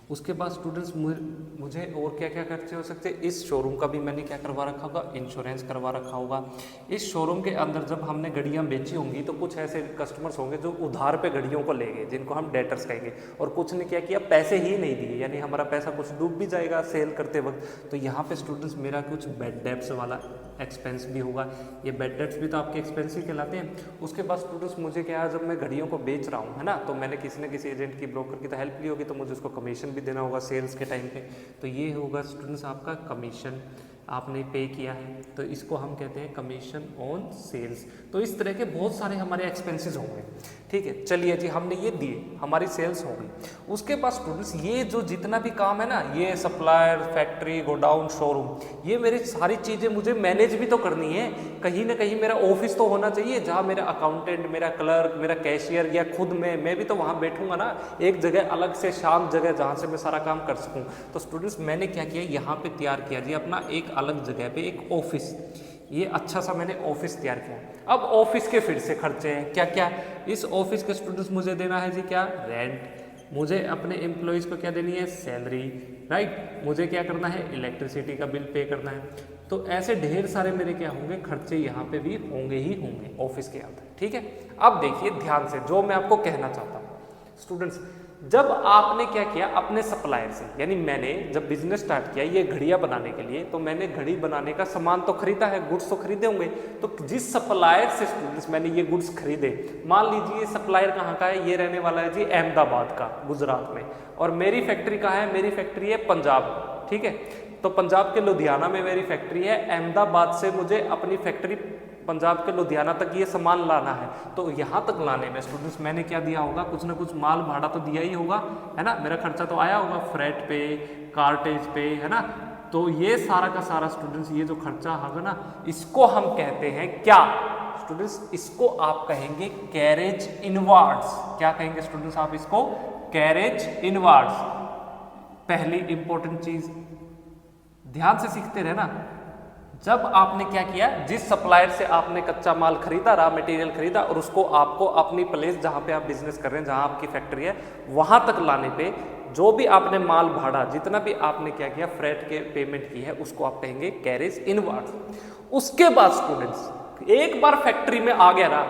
उसके बाद स्टूडेंट्स मुझे और क्या क्या खर्चे हो सकते हैं, इस शोरूम का भी मैंने क्या करवा रखा होगा, इंश्योरेंस करवा रखा होगा। इस शोरूम के अंदर जब हमने घड़ियाँ बेची होंगी तो कुछ ऐसे कस्टमर्स होंगे जो उधार पे घड़ियों को ले गए, जिनको हम डेटर्स कहेंगे, और कुछ ने क्या किया, पैसे ही नहीं दिए, यानी हमारा पैसा कुछ डूब भी जाएगा सेल करते वक्त। तो यहाँ पे स्टूडेंट्स मेरा कुछ बैड डेब्ट्स वाला एक्सपेंस भी होगा। ये बैड डेब्ट्स भी तो आपके एक्सपेंस ही कहलाते हैं। उसके बाद स्टूडेंट्स मुझे क्या है, जब मैं घड़ियों को बेच रहा हूँ, है ना, तो मैंने किसी न किसी एजेंट की, ब्रोकर की तो हेल्प ली होगी, तो मुझे उसको कमीशन भी देना होगा सेल्स के टाइम पे। तो ये होगा स्टूडेंट्स आपका कमीशन, आपने पे किया है, तो इसको हम कहते हैं कमीशन ऑन सेल्स। तो इस तरह के बहुत सारे हमारे एक्सपेंसेस होंगे। ठीक है, चलिए जी, हमने ये दिए, हमारी सेल्स हो गई। उसके बाद स्टूडेंट्स ये जो जितना भी काम है ना, ये सप्लायर, फैक्ट्री, गोडाउन, शोरूम, ये मेरी सारी चीज़ें मुझे मैनेज भी तो करनी है। कहीं ना कहीं मेरा ऑफिस तो होना चाहिए, जहाँ मेरा अकाउंटेंट, मेरा क्लर्क, मेरा कैशियर, या खुद मैं भी तो वहाँ बैठूंगा ना, एक जगह अलग से शांत जगह जहाँ से मैं सारा काम कर सकूँ। तो स्टूडेंट्स मैंने क्या किया, यहाँ पे तैयार किया जी अपना एक अलग जगह पे एक ऑफिस। ये अच्छा सा मैंने ऑफिस तैयार किया। अब ऑफिस के फिर से खर्चे हैं, क्या क्या, इस ऑफिस के स्टूडेंट्स मुझे देना है जी क्या, रेंट, मुझे अपने एम्प्लॉयज़ को क्या देनी है, सैलरी, राइट, मुझे क्या करना है, इलेक्ट्रिसिटी का बिल पे करना है। तो ऐसे ढेर सारे मेरे क्या होंगे, खर्चे यहाँ पे भी होंगे ही होंगे ऑफिस के अंदर। ठीक है, अब देखिए ध्यान से जो मैं आपको कहना चाहता हूँ स्टूडेंट्स, जब आपने क्या किया अपने सप्लायर से, यानी मैंने जब बिजनेस स्टार्ट किया ये घड़ियाँ बनाने के लिए, तो मैंने घड़ी बनाने का सामान तो खरीदा है, गुड्स तो खरीदे होंगे। तो जिस सप्लायर से स्टूडेंट्स मैंने ये गुड्स खरीदे, मान लीजिए ये सप्लायर कहाँ का है, ये रहने वाला है जी अहमदाबाद का, गुजरात में, और मेरी फैक्ट्री कहाँ है, मेरी फैक्ट्री है पंजाब। ठीक है, तो पंजाब के लुधियाना में मेरी फैक्ट्री है, अहमदाबाद से मुझे अपनी फैक्ट्री पंजाब के लुधियाना तक ये सामान लाना है। तो यहाँ तक लाने में स्टूडेंट्स मैंने क्या दिया होगा, कुछ ना कुछ माल भाड़ा तो दिया ही होगा, है ना, मेरा खर्चा तो आया होगा, फ्रेट पे, कार्टेज पे, है ना। तो ये सारा का सारा स्टूडेंट्स ये जो खर्चा होगा ना, इसको हम कहते हैं क्या स्टूडेंट्स, इसको आप कहेंगे कैरेज इनवार्ड्स। क्या कहेंगे स्टूडेंट्स आप इसको, कैरेज इनवार्ड्स। पहली इंपॉर्टेंट चीज ध्यान से सीखते रहना, जब आपने क्या किया, जिस सप्लायर से आपने कच्चा माल खरीदा, रॉ मटेरियल खरीदा, और उसको आपको अपनी प्लेस जहाँ पे आप बिजनेस कर रहे हैं, जहाँ आपकी फैक्ट्री है, वहाँ तक लाने पे जो भी आपने माल भाड़ा, जितना भी आपने क्या किया, फ्रेट के पेमेंट की है, उसको आप कहेंगे कैरेज इनवार्ड्स। उसके बाद स्टूडेंट्स एक बार फैक्ट्री में आ गया ना,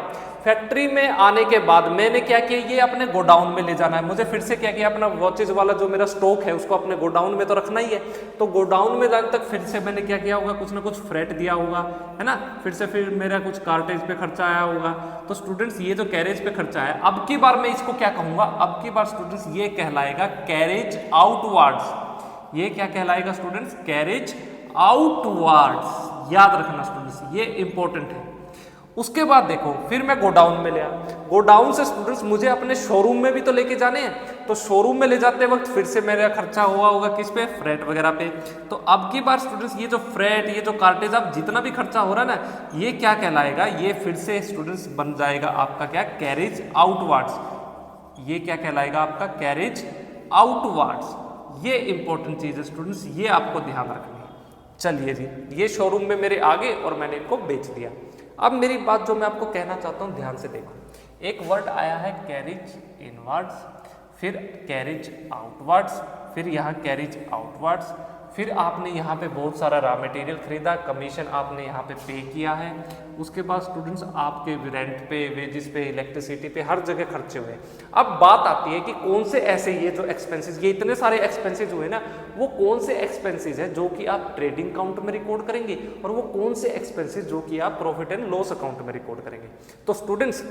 फैक्ट्री में आने के बाद मैंने क्या किया, ये अपने गोडाउन में ले जाना है। मुझे फिर से क्या किया, अपना वॉचेज वाला जो मेरा स्टॉक है उसको अपने गोडाउन में तो रखना ही है। तो गोडाउन में जाने तक फिर से मैंने क्या किया होगा, कुछ ना कुछ फ्रेट दिया होगा, है ना, फिर मेरा कुछ कार्टेज पे खर्चा आया होगा। तो स्टूडेंट्स ये जो कैरेज पे खर्चा है, अब की बार मैं इसको क्या कहूँगा, अब की बार स्टूडेंट्स ये कहलाएगा कैरेज आउटवार्ड्स। ये क्या कहलाएगा स्टूडेंट्स, कैरेज आउटवार्ड्स। याद रखना स्टूडेंट्स, ये इंपॉर्टेंट है। उसके बाद देखो फिर मैं गोडाउन में लिया, गोडाउन से स्टूडेंट्स मुझे अपने शोरूम में भी तो लेके जाने हैं। तो शोरूम में ले जाते वक्त फिर से मेरा खर्चा हुआ होगा किस पे, फ्रेट वगैरह पे। तो अब की बार स्टूडेंट्स ये जो फ्रेट, ये जो कार्टेज, अब जितना भी खर्चा हो रहा है ना, ये क्या कहलाएगा, ये फिर से स्टूडेंट्स बन जाएगा आपका क्या, कैरेज आउटवार्ड्स। ये क्या कहलाएगा आपका, कैरेज आउटवार्ड्स। ये इंपॉर्टेंट चीज है स्टूडेंट्स, ये आपको ध्यान रखनी है। चलिए जी, ये शोरूम में मेरे आगे और मैंने इनको बेच दिया। अब मेरी बात जो मैं आपको कहना चाहता हूँ, ध्यान से देखो, एक वर्ड आया है कैरेज इनवर्ड्स, फिर कैरेज आउटवर्ड्स, फिर यहाँ कैरेज आउटवर्ड्स, फिर आपने यहाँ पे बहुत सारा रॉ मटेरियल खरीदा, कमीशन आपने यहाँ पे किया है। उसके बाद स्टूडेंट्स आपके रेंट पे, वेजेस पे, इलेक्ट्रिसिटी पे, हर जगह खर्चे हुए। अब बात आती है कि कौन से ऐसे ये जो एक्सपेंसेस, ये इतने सारे एक्सपेंसेस हुए ना, वो कौन से एक्सपेंसेस है जो कि आप ट्रेडिंग अकाउंट में रिकॉर्ड करेंगे, और वो कौन से एक्सपेंसेस जो कि आप प्रॉफिट एंड लॉस अकाउंट में रिकॉर्ड करेंगे। तो स्टूडेंट्स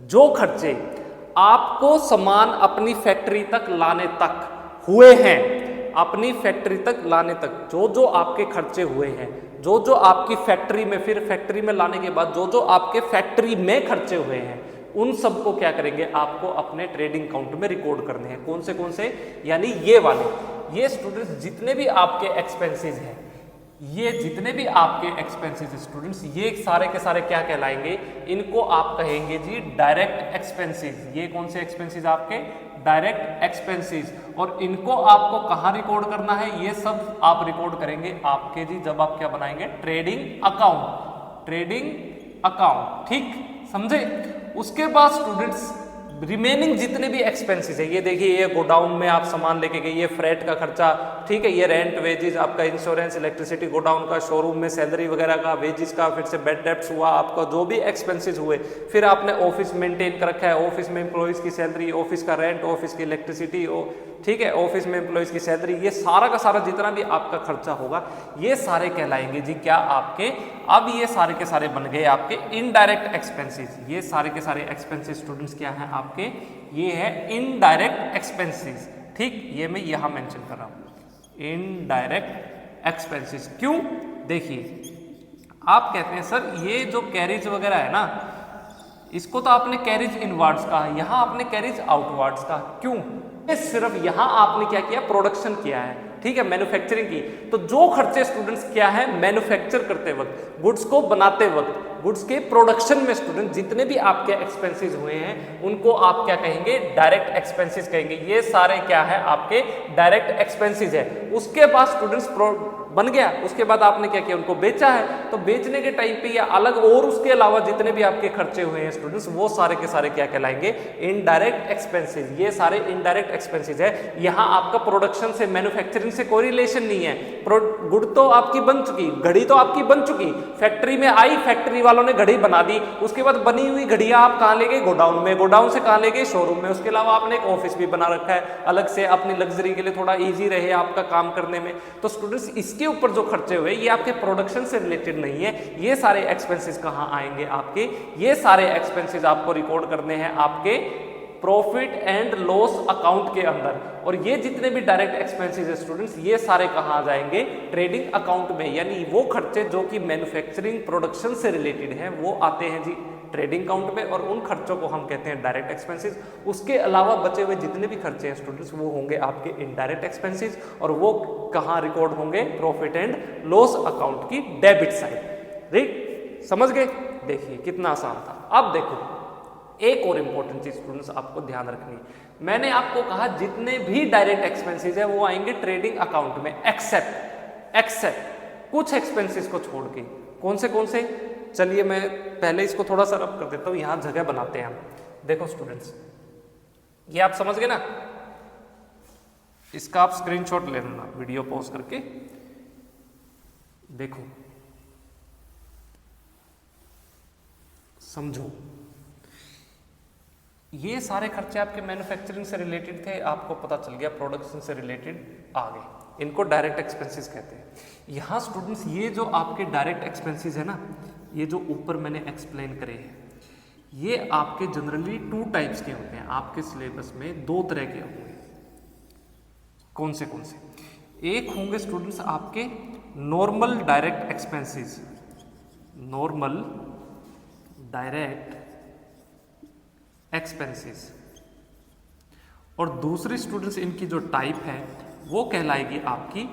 जो खर्चे आपको सामान अपनी फैक्ट्री तक लाने तक हुए हैं, अपनी फैक्ट्री तक लाने तक जो आपके खर्चे हुए हैं, जो आपकी फैक्ट्री में, फिर फैक्ट्री में लाने के बाद जो आपके फैक्ट्री में खर्चे हुए हैं, उन सबको क्या करेंगे, आपको अपने ट्रेडिंग अकाउंट में रिकॉर्ड करने हैं। कौन से, यानी ये वाले, ये स्टूडेंट्स जितने भी आपके एक्सपेंसेस हैं, ये जितने भी आपके एक्सपेंसेस स्टूडेंट्स, ये सारे के सारे क्या कहलाएंगे, इनको आप कहेंगे जी डायरेक्ट एक्सपेंसेस। ये कौन से एक्सपेंसेस आपके, डायरेक्ट एक्सपेंसेस। और इनको आपको कहाँ रिकॉर्ड करना है, ये सब आप रिकॉर्ड करेंगे आपके जी जब आप क्या बनाएंगे, ट्रेडिंग अकाउंट, ट्रेडिंग अकाउंट। ठीक समझे। उसके बाद स्टूडेंट्स रिमेनिंग जितने भी एक्सपेंसेस है, ये देखिए ये गोडाउन में आप सामान लेके गए, ये फ्रेट का खर्चा, ठीक है, ये रेंट, वेजेस, आपका इंश्योरेंस, इलेक्ट्रिसिटी, गोडाउन का, शोरूम में सैलरी वगैरह का, वेजेस का, फिर से बेड डेप्स हुआ, आपका जो भी एक्सपेंसेस हुए, फिर आपने ऑफिस मेंटेन कर रखा है, ऑफिस में एम्प्लॉइज की सैलरी, ऑफिस का रेंट, ऑफिस की इलेक्ट्रिसिटी, ठीक है, ऑफिस में एम्प्लॉइज की सैलरी, ये सारा का सारा जितना भी आपका खर्चा होगा ये सारे कहलाएंगे जी क्या आपके, अब ये सारे के सारे बन गए आपके इनडायरेक्ट एक्सपेंसेस। ये सारे के सारे एक्सपेंसेस स्टूडेंट्स क्या हैं आपके, ये है इनडायरेक्ट एक्सपेंसेस, ठीक, ये मैं यहां मेंशन कर रहा हूं इनडायरेक्ट एक्सपेंसेस। क्यों, देखिए आप कहते हैं सर ये जो कैरिज वगैरह है ना, इसको तो आपने कैरिज इनवर्ड्स कहा, यहां आपने कैरिज आउटवर्ड्स कहा, क्यों, सिर्फ यहां आपने क्या किया, प्रोडक्शन किया है, ठीक है, मैन्युफैक्चरिंग की, तो जो खर्चे स्टूडेंट्स क्या है मैन्युफैक्चर करते वक्त, गुड्स को बनाते वक्त, गुड्स के प्रोडक्शन में स्टूडेंट जितने भी आपके एक्सपेंसेस हुए हैं उनको आप क्या कहेंगे, डायरेक्ट एक्सपेंसेस कहेंगे। ये सारे क्या है आपके डायरेक्ट एक्सपेंसेस है। उसके बाद स्टूडेंट्स बन गया, उसके बाद आपने क्या किया, उनको बेचा है, तो बेचने के टाइम पे या अलग और उसके अलावा जितने भी आपके खर्चे हुए हैं स्टूडेंट्स, वो सारे के सारे क्या कहलाएंगे, इनडायरेक्ट एक्सपेंसेस। ये सारे इनडायरेक्ट एक्सपेंसेस है। यहाँ आपका प्रोडक्शन से, मैन्युफैक्चरिंग से कोई रिलेशन नहीं है। गुड तो आपकी बन चुकी, घड़ी तो आपकी बन चुकी, फैक्ट्री में आई, फैक्ट्री वालों ने घड़ी बना दी, उसके बाद बनी हुई घड़ियां आप कहाँ ले गए, गोडाउन में, गोडाउन से कहाँ ले गए, शोरूम में, उसके अलावा आपने एक ऑफिस भी बना रखा है अलग से अपनी लग्जरी के लिए, थोड़ा इजी रहे आपका काम करने में। तो स्टूडेंट्स इसके ऊपर जो खर्चे हुए ये आपके प्रोडक्शन से रिलेटेड नहीं है। ये सारे एक्सपेंसेस कहाँ आएंगे आपके, ये सारे एक्सपेंसेस आपको रिकॉर्ड करने हैं आपके प्रॉफिट एंड लॉस अकाउंट के अंदर। और ये जितने भी डायरेक्ट एक्सपेंसेस है स्टूडेंट्स, ये सारे कहाँ आ जाएंगे, ट्रेडिंग अकाउंट में। यानी वो खर्चे जो कि मैन्युफैक्चरिंग प्रोडक्शन से रिलेटेड हैं वो आते हैं जी ट्रेडिंग अकाउंट में, और उन खर्चों को हम कहते हैं डायरेक्ट एक्सपेंसेस। उसके अलावा बचे हुए जितने भी खर्चे हैं स्टूडेंट्स वो होंगे आपके इनडायरेक्ट एक्सपेंसेस, और वो कहाँ रिकॉर्ड होंगे, प्रॉफिट एंड लॉस अकाउंट की डेबिट साइड। राइट, समझ गए। देखिए कितना आसान था। अब देखो एक और इंपॉर्टेंट चीज स्टूडेंट्स आपको ध्यान रखनी है। मैंने आपको कहा जितने भी डायरेक्ट एक्सपेंसेस है वो आएंगे ट्रेडिंग अकाउंट में, एक्सेप्ट कुछ एक्सपेंसेस को छोड़ के। कौन से, चलिए मैं पहले इसको थोड़ा सा रब कर देता हूं, यहां जगह बनाते हैं हम। देखो स्टूडेंट्स, ये आप समझ गए ना, इसका आप स्क्रीनशॉट ले लेना वीडियो पॉज करके। देखो समझो, ये सारे खर्चे आपके मैन्युफैक्चरिंग से रिलेटेड थे, आपको पता चल गया प्रोडक्शन से रिलेटेड आ गए, इनको डायरेक्ट एक्सपेंसेस कहते हैं। यहाँ स्टूडेंट्स ये जो आपके डायरेक्ट एक्सपेंसेस है ना, ये जो ऊपर मैंने एक्सप्लेन करे हैं, ये आपके जनरली 2 टाइप्स के होते हैं। आपके सिलेबस में 2 तरह के होंगे। कौन से, एक होंगे स्टूडेंट्स आपके normal direct expenses, normal direct expenses, और दूसरी स्टूडेंट्स इनकी जो टाइप है वो कहलाएगी आपकी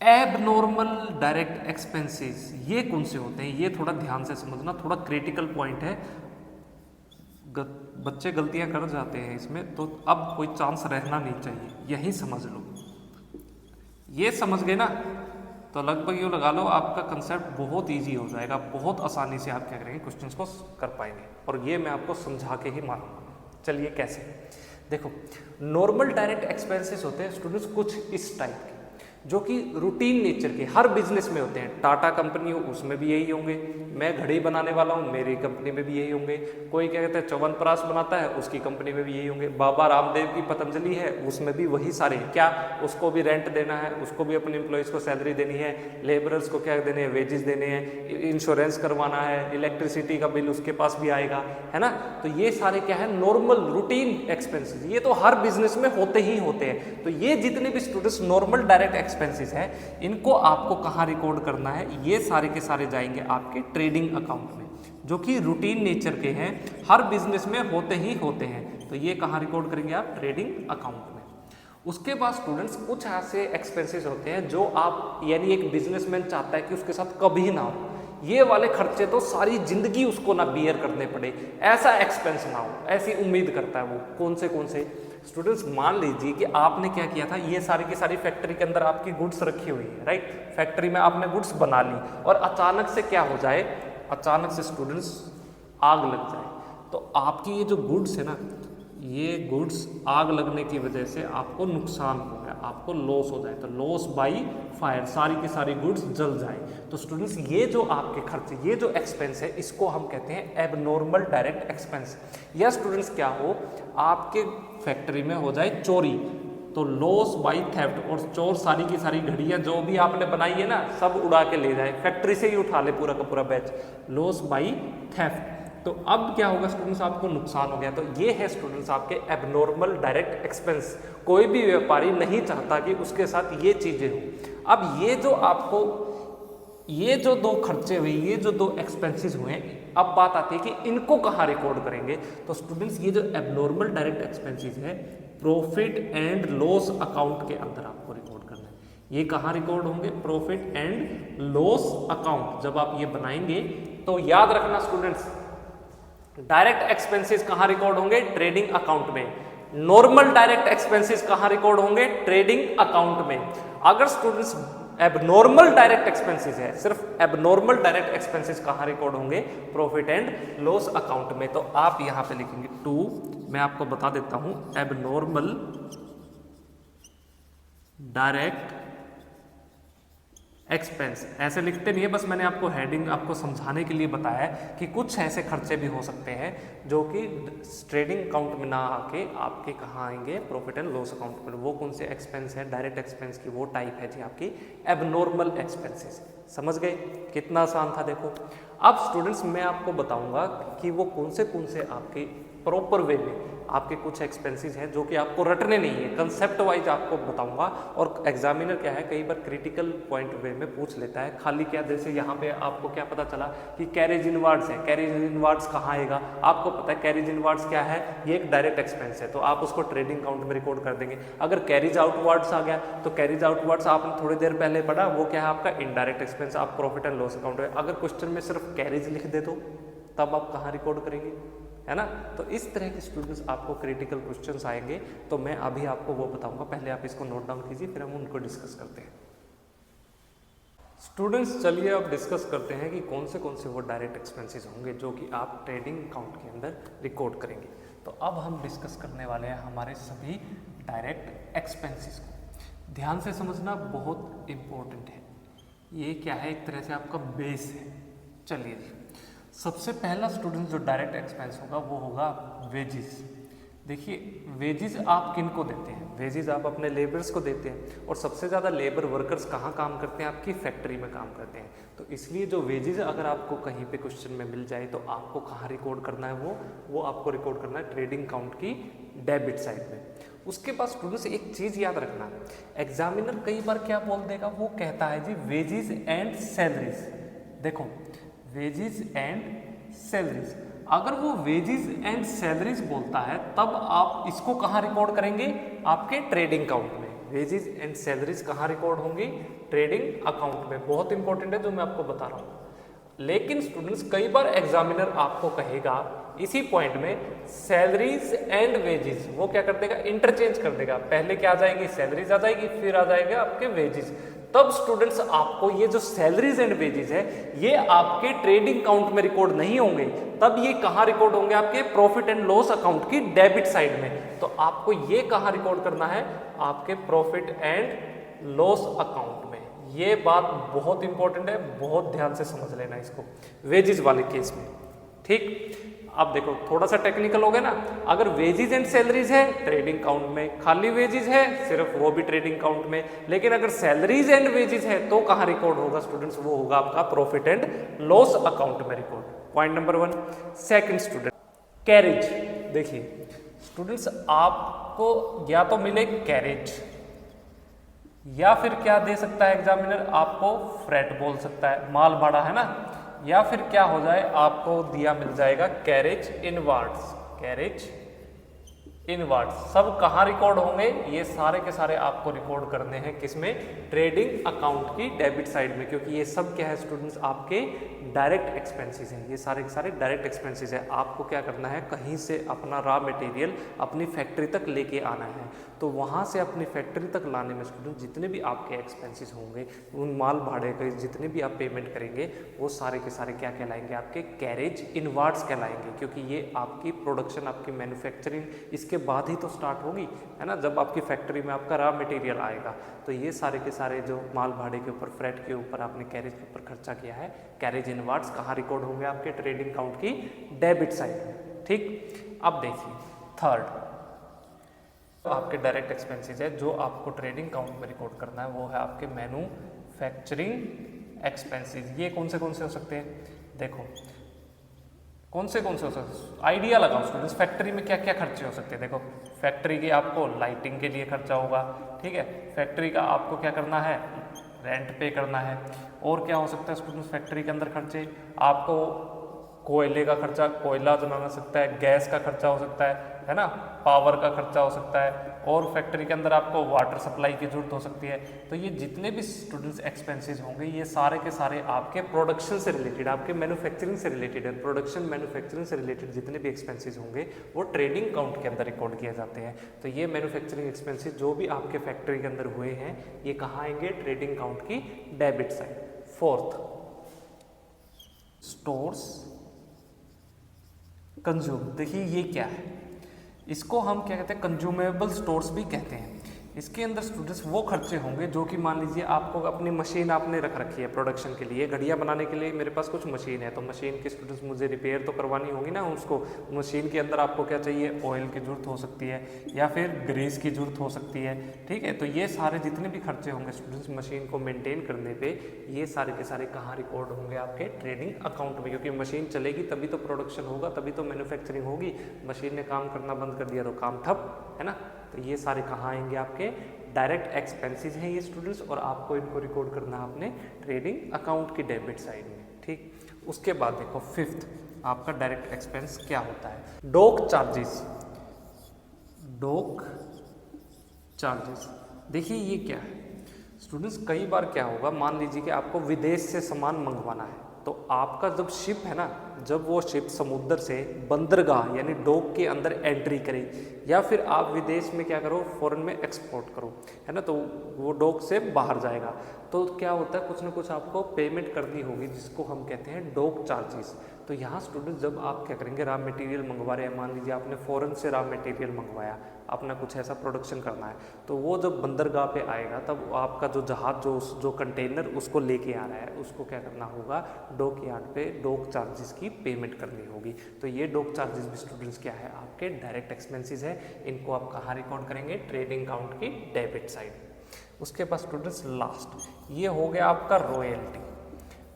एबनॉर्मल डायरेक्ट एक्सपेंसेस। ये कौन से होते हैं, ये थोड़ा ध्यान से समझना, थोड़ा क्रिटिकल पॉइंट है। बच्चे गलतियां कर जाते हैं इसमें, तो अब कोई चांस रहना नहीं चाहिए, यही समझ लो। ये समझ गए ना, तो लगभग यूँ लगा लो आपका कंसेप्ट बहुत इजी हो जाएगा, बहुत आसानी से आप क्या करेंगे, क्वेश्चंस को कर पाएंगे। और ये मैं आपको समझा के ही मारूंगा। चलिए कैसे, देखो नॉर्मल डायरेक्ट एक्सपेंसेस होते हैं स्टूडेंट्स कुछ इस टाइप के, जो कि रूटीन नेचर के हर बिजनेस में होते हैं। टाटा कंपनी हो उसमें भी यही होंगे, मैं घड़ी बनाने वाला हूँ मेरी कंपनी में भी यही होंगे, कोई क्या कहते हैं च्यवनप्राश बनाता है उसकी कंपनी में भी यही होंगे, बाबा रामदेव की पतंजलि है उसमें भी वही सारे, क्या उसको भी रेंट देना है, उसको भी अपने एम्प्लॉयज़ को सैलरी देनी है, लेबरर्स को क्या देने हैं, वेजेस देने हैं, इंश्योरेंस करवाना है, इलेक्ट्रिसिटी का बिल उसके पास भी आएगा, है ना। तो ये सारे क्या है, नॉर्मल रूटीन एक्सपेंसेस, ये तो हर बिजनेस में होते ही होते हैं। तो ये जितने भी स्टूडेंट्स नॉर्मल डायरेक्ट एक्सपेंसेस है, इनको आपको कहाँ रिकॉर्ड करना है, ये सारे के सारे जाएंगे आपके ट्रेडिंग अकाउंट में, जो कि रूटीन नेचर के हैं, हर बिजनेस में होते ही होते हैं। तो ये कहाँ रिकॉर्ड करेंगे आप, ट्रेडिंग अकाउंट में। उसके बाद स्टूडेंट्स कुछ ऐसे एक्सपेंसेस होते हैं जो आप, यानी एक बिजनेसमैन चाहता है कि उसके साथ कभी ना हो, ये वाले खर्चे तो सारी जिंदगी उसको ना बियर करने पड़े, ऐसा एक्सपेंस ना हो, ऐसी उम्मीद करता है वो। कौन से स्टूडेंट्स, मान लीजिए कि आपने क्या किया था, ये सारी की सारी फैक्ट्री के अंदर आपकी गुड्स रखी हुई है, राइट, फैक्ट्री में आपने गुड्स बना ली, और अचानक से क्या हो जाए, अचानक से स्टूडेंट्स आग लग जाए, तो आपकी ये जो गुड्स है ना ये गुड्स आग लगने की वजह से आपको नुकसान हो गया, आपको लॉस हो जाए, तो लॉस बाई फायर, सारी की सारी गुड्स जल जाए। तो स्टूडेंट्स ये जो आपके खर्चे, ये जो एक्सपेंस है, इसको हम कहते हैं एबनॉर्मल डायरेक्ट एक्सपेंस। या स्टूडेंट्स क्या हो, आपके फैक्ट्री में हो जाए चोरी, तो लॉस बाई थेफ्ट, और चोर सारी की सारी घड़ियां जो भी आपने बनाई है ना सब उड़ा के ले जाए, फैक्ट्री से ही उठा ले पूरा का पूरा बैच, लॉस बाई थेफ्ट। तो अब क्या होगा स्टूडेंट्स, आपको नुकसान हो गया। तो ये है स्टूडेंट्स आपके एबनॉर्मल डायरेक्ट एक्सपेंस। कोई भी व्यापारी नहीं चाहता कि उसके साथ ये चीजें हो। अब ये जो आपको ये जो दो खर्चे हुए, ये जो दो एक्सपेंसेस हुए, अब बात आती है कि इनको कहाँ रिकॉर्ड करेंगे। तो स्टूडेंट्स ये जो एबनॉर्मल डायरेक्ट एक्सपेंसेस है, प्रॉफिट एंड लॉस अकाउंट के अंदर आपको रिकॉर्ड करना है। ये कहाँ रिकॉर्ड होंगे, प्रॉफिट एंड लॉस अकाउंट। जब आप ये बनाएंगे तो याद रखना स्टूडेंट्स, डायरेक्ट एक्सपेंसेस कहाँ रिकॉर्ड होंगे, ट्रेडिंग अकाउंट में। नॉर्मल डायरेक्ट एक्सपेंसेस कहाँ रिकॉर्ड होंगे, ट्रेडिंग अकाउंट में। अगर स्टूडेंट्स एबनॉर्मल डायरेक्ट एक्सपेंसेस है, सिर्फ एबनॉर्मल डायरेक्ट एक्सपेंसेस कहाँ रिकॉर्ड होंगे, प्रॉफिट एंड लॉस अकाउंट में। तो आप यहां पे लिखेंगे 2, मैं आपको बता देता हूं, एबनॉर्मल डायरेक्ट एक्सपेंस। ऐसे लिखते नहीं है, बस मैंने आपको हेडिंग आपको समझाने के लिए बताया है कि कुछ ऐसे खर्चे भी हो सकते हैं जो कि ट्रेडिंग अकाउंट में ना आके आपके कहाँ आएंगे, प्रॉफिट एंड लॉस अकाउंट में। वो कौन से एक्सपेंस है, डायरेक्ट एक्सपेंस की वो टाइप है जी आपकी एबनॉर्मल एक्सपेंसेस। समझ गए, कितना आसान था देखो। अब स्टूडेंट्स मैं आपको बताऊंगा कि वो कौन से आपके प्रॉपर वे में आपके कुछ एक्सपेंसेस हैं जो कि आपको रटने नहीं है, कंसेप्ट वाइज आपको बताऊंगा। और एग्जामिनर क्या है, कई बार क्रिटिकल पॉइंट वे में पूछ लेता है खाली। क्या जैसे यहाँ पे आपको क्या पता चला कि कैरेज इनवार्ड्स है, कैरेज इनवार्ड्स कहाँ आएगा, आपको पता है कैरेज इनवार्ड्स क्या है, ये एक डायरेक्ट एक्सपेंस है, तो आप उसको ट्रेडिंग अकाउंट में रिकॉर्ड कर देंगे। अगर कैरेज आउटवार्ड्स आ गया तो कैरेज आउटवार्ड्स आपने थोड़ी देर पहले पढ़ा, वो क्या है आपका इनडायरेक्ट एक्सपेंस, आप प्रॉफिट एंड लॉस अकाउंट में। अगर क्वेश्चन में सिर्फ कैरेज लिख दे तो तब आप कहाँ रिकॉर्ड करेंगे, है ना। तो इस तरह के स्टूडेंट्स आपको क्रिटिकल क्वेश्चंस आएंगे, तो मैं अभी आपको वो बताऊंगा। पहले आप इसको नोट डाउन कीजिए, फिर हम उनको डिस्कस करते हैं। स्टूडेंट्स चलिए अब डिस्कस करते हैं कि कौन से वो डायरेक्ट एक्सपेंसेस होंगे जो कि आप ट्रेडिंग अकाउंट के अंदर रिकॉर्ड करेंगे। तो अब हम डिस्कस करने वाले हैं हमारे सभी डायरेक्ट एक्सपेंसेस को। ध्यान से समझना, बहुत इम्पोर्टेंट है। ये क्या है, एक तरह से आपका बेस है। चलिए जी, सबसे पहला स्टूडेंट जो डायरेक्ट एक्सपेंस होगा वो होगा वेजेस। देखिए वेजेस आप किन को देते हैं, वेजेस आप अपने लेबर्स को देते हैं, और सबसे ज़्यादा लेबर वर्कर्स कहाँ काम करते हैं, आपकी फैक्ट्री में काम करते हैं। तो इसलिए जो वेजेस अगर आपको कहीं पे क्वेश्चन में मिल जाए तो आपको कहाँ रिकॉर्ड करना है, वो आपको रिकॉर्ड करना है ट्रेडिंग अकाउंट की डेबिट साइड में। उसके बाद स्टूडेंट्स एक चीज़ याद रखना, एग्जामिनर कई बार क्या बोल देगा, वो कहता है जी वेजेस एंड सैलरीज। देखो वेजेस एंड सैलरीज, अगर वो वेजेस एंड सैलरीज बोलता है तब आप इसको कहाँ रिकॉर्ड करेंगे, आपके ट्रेडिंग अकाउंट में। वेजेस एंड सैलरीज कहाँ रिकॉर्ड होंगी, ट्रेडिंग अकाउंट में। बहुत इंपॉर्टेंट है जो मैं आपको बता रहा हूँ। लेकिन स्टूडेंट्स कई बार एग्जामिनर आपको कहेगा इसी पॉइंट में सैलरीज एंड वेजेस, वो क्या कर देगा, इंटरचेंज कर देगा। पहले क्या आ जाएगी, सैलरीज आ जाएगी, फिर आ जाएगा आपके वेजेस। तब स्टूडेंट्स आपको ये जो सैलरीज एंड वेजेस है ये आपके ट्रेडिंग अकाउंट में रिकॉर्ड नहीं होंगे, तब ये कहाँ रिकॉर्ड होंगे, आपके प्रॉफिट एंड लॉस अकाउंट की डेबिट साइड में। तो आपको ये कहाँ रिकॉर्ड करना है, आपके प्रॉफिट एंड लॉस अकाउंट में। ये बात बहुत इंपॉर्टेंट है, बहुत ध्यान से समझ लेना इसको वेजेस वाले केस में, ठीक। अब देखो थोड़ा सा टेक्निकल हो गया ना, अगर वेजेस एंड सैलरीज है ट्रेडिंग अकाउंट में, खाली वेजेस है सिर्फ वो भी ट्रेडिंग अकाउंट में। लेकिन अगर सैलरीज एंड वेजेस है तो कहाँ रिकॉर्ड होगा स्टूडेंट्स, वो होगा आपका प्रॉफिट एंड लॉस अकाउंट में record. Point number 1। Second student, carriage. देखिए स्टूडेंट्स आपको या तो मिले कैरेज, या फिर क्या दे सकता है एग्जामिनर, आपको फ्रेट बोल सकता है, माल भाड़ा है ना, या फिर क्या हो जाए आपको दिया मिल जाएगा कैरेज इनवार्ड्स। कैरेज इनवार्ड्स सब कहाँ रिकॉर्ड होंगे, ये सारे के सारे आपको रिकॉर्ड करने हैं किसमें, ट्रेडिंग अकाउंट की डेबिट साइड में, क्योंकि ये सब क्या है स्टूडेंट्स आपके डायरेक्ट एक्सपेंसेस हैं। ये सारे के सारे डायरेक्ट एक्सपेंसेस है। आपको क्या करना है, कहीं से अपना रॉ मटेरियल अपनी फैक्ट्री तक लेके आना है, तो वहाँ से अपनी फैक्ट्री तक लाने में स्टूडेंट जितने भी आपके एक्सपेंसेस होंगे, उन माल भाड़े के जितने भी आप पेमेंट करेंगे, वो सारे के सारे क्या कहलाएंगे, आपके कैरेज इनवार्ड्स कहलाएंगे, क्योंकि ये आपकी प्रोडक्शन, आपकी मैन्युफैक्चरिंग, इसके इसके बाद ही तो स्टार्ट होगी, है ना, जब आपकी फैक्ट्री में आपका रॉ मटेरियल आएगा। तो ये सारे के सारे जो माल भाड़े के ऊपर, फ्रेट के ऊपर, आपने कैरेज के ऊपर खर्चा किया है, कैरेज इनवर्ड्स कहाँ रिकॉर्ड होंगे? आपके ट्रेडिंग अकाउंट की डेबिट साइड में। ठीक, अब देखिए थर्ड आपके डायरेक्ट एक्सपेंसेस है जो आपको ट्रेडिंग अकाउंट में रिकॉर्ड करना है, वो है आपके मैन्युफैक्चरिंग एक्सपेंसेस। ये कौन से हो सकते हैं? देखो कौन से हो सकते हैं, आइडिया लगाओ स्टूडेंट्स। फैक्ट्री में क्या क्या खर्चे हो सकते हैं? देखो फैक्ट्री की आपको लाइटिंग के लिए खर्चा होगा, ठीक है, फैक्ट्री का आपको क्या करना है? रेंट पे करना है। और क्या हो सकता है स्टूडेंट्स फैक्ट्री के अंदर खर्चे? आपको कोयले का खर्चा, कोयला जलाना सकता है, गैस का खर्चा हो सकता है ना, पावर का खर्चा हो सकता है, और फैक्ट्री के अंदर आपको वाटर सप्लाई की जरूरत हो सकती है। तो ये जितने भी स्टूडेंट्स एक्सपेंसेस होंगे ये सारे के सारे आपके प्रोडक्शन से रिलेटेड, आपके मैन्युफैक्चरिंग से रिलेटेड है। प्रोडक्शन मैन्युफैक्चरिंग से रिलेटेड जितने भी एक्सपेंसेस होंगे वो ट्रेडिंग अकाउंट के अंदर रिकॉर्ड किए जाते हैं। तो ये मैन्युफैक्चरिंग एक्सपेंसेस जो भी आपके फैक्ट्री के अंदर हुए हैं ये कहाँ आएंगे? ट्रेडिंग अकाउंट की debit side. Fourth, stores consume. देखिए ये क्या है, इसको हम क्या कहते हैं? कंज्यूमेबल स्टोर्स भी कहते हैं। इसके अंदर स्टूडेंट्स वो खर्चे होंगे जो कि मान लीजिए आपको अपनी मशीन आपने रख रखी है प्रोडक्शन के लिए, घड़ियाँ बनाने के लिए मेरे पास कुछ मशीन है, तो मशीन की स्टूडेंट्स मुझे रिपेयर तो करवानी होगी ना उसको। मशीन के अंदर आपको क्या चाहिए? ऑयल की जरूरत हो सकती है या फिर ग्रीस की जरूरत हो सकती है, ठीक है। तो ये सारे जितने भी खर्चे होंगे स्टूडेंट्स मशीन को मेनटेन करने पर, ये सारे के सारे कहाँ रिकॉर्ड होंगे? आपके ट्रेडिंग अकाउंट में, क्योंकि मशीन चलेगी तभी तो प्रोडक्शन होगा, तभी तो मैन्युफैक्चरिंग होगी। मशीन ने काम करना बंद कर दिया तो काम ठप, है ना। तो ये सारे कहाँ आएंगे? आपके डायरेक्ट एक्सपेंसेस हैं ये स्टूडेंट्स, और आपको इनको रिकॉर्ड करना है अपने ट्रेडिंग अकाउंट की डेबिट साइड में, ठीक। उसके बाद देखो फिफ्थ आपका डायरेक्ट एक्सपेंस क्या होता है? Dock charges. डॉक चार्जेस, देखिए ये क्या है स्टूडेंट्स? कई बार क्या होगा, मान लीजिए कि आपको विदेश से सामान मंगवाना है, तो आपका जब शिप है ना, जब वो शिप समुद्र से बंदरगाह यानी डॉक के अंदर एंट्री करे, या फिर आप विदेश में क्या करो? फॉरेन में एक्सपोर्ट करो, है ना, तो वो डॉक से बाहर जाएगा, तो क्या होता है? कुछ ना कुछ आपको पेमेंट करनी होगी जिसको हम कहते हैं डॉक चार्जेस। तो यहाँ स्टूडेंट जब आप क्या करेंगे? रॉ मटेरियल मंगवा रहे हैं, मान लीजिए आपने फॉरेन से रॉ मटेरियल मंगवाया, अपना कुछ ऐसा प्रोडक्शन करना है, तो वो जब बंदरगाह पे आएगा तब आपका जो जहाज जो कंटेनर उसको लेके आ रहा है उसको क्या करना होगा? डॉक यार्ड पे डॉक चार्जेस की पेमेंट करनी होगी। तो ये डॉक चार्जेस भी स्टूडेंट्स क्या है? आपके डायरेक्ट एक्सपेंसेस है। इनको आप कहाँ रिकॉर्ड करेंगे? ट्रेडिंग अकाउंट की डेबिट साइड। उसके बाद स्टूडेंट्स लास्ट ये हो गया आपका रॉयल्टी।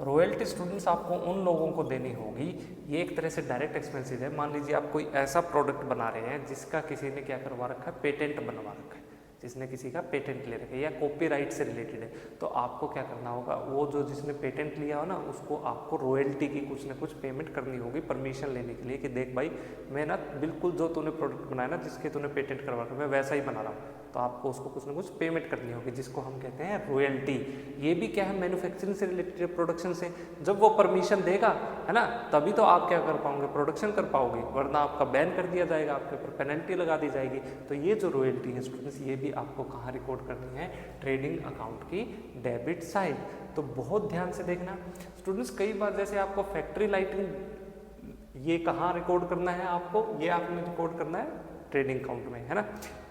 रॉयल्टी स्टूडेंट्स आपको उन लोगों को देनी होगी, ये एक तरह से डायरेक्ट एक्सपेंसेस है। मान लीजिए आप कोई ऐसा प्रोडक्ट बना रहे हैं जिसका किसी ने क्या करवा रखा है? पेटेंट बनवा रखा है, जिसने किसी का पेटेंट ले रखा है या कॉपीराइट से रिलेटेड है, तो आपको क्या करना होगा? वो जो जिसने पेटेंट लिया हो ना उसको आपको रॉयल्टी की कुछ ना कुछ पेमेंट करनी होगी परमिशन लेने के लिए, कि देख भाई मैं ना बिल्कुल जो तूने प्रोडक्ट बनाया ना जिसके तूने पेटेंट करवा रखा है मैं वैसा ही बना रहा हूँ, तो आपको उसको कुछ ना कुछ पेमेंट करनी होगी जिसको हम कहते हैं रॉयल्टी। ये भी क्या है? मैन्युफैक्चरिंग से रिलेटेड, प्रोडक्शन से। जब वो परमिशन देगा, है ना, तभी तो आप क्या कर पाओगे? प्रोडक्शन कर पाओगे, वरना आपका बैन कर दिया जाएगा, आपके ऊपर पेनल्टी लगा दी जाएगी। तो ये जो रॉयल्टी है स्टूडेंट्स ये भी आपको कहाँ रिकॉर्ड करनी है? ट्रेडिंग अकाउंट की डेबिट साइड। तो बहुत ध्यान से देखना स्टूडेंट्स, कई बार जैसे आपको फैक्ट्री लाइटिंग ये कहाँ रिकॉर्ड करना है? आपको ये आपने रिकॉर्ड करना है ट्रेडिंग अकाउंट में, है ना।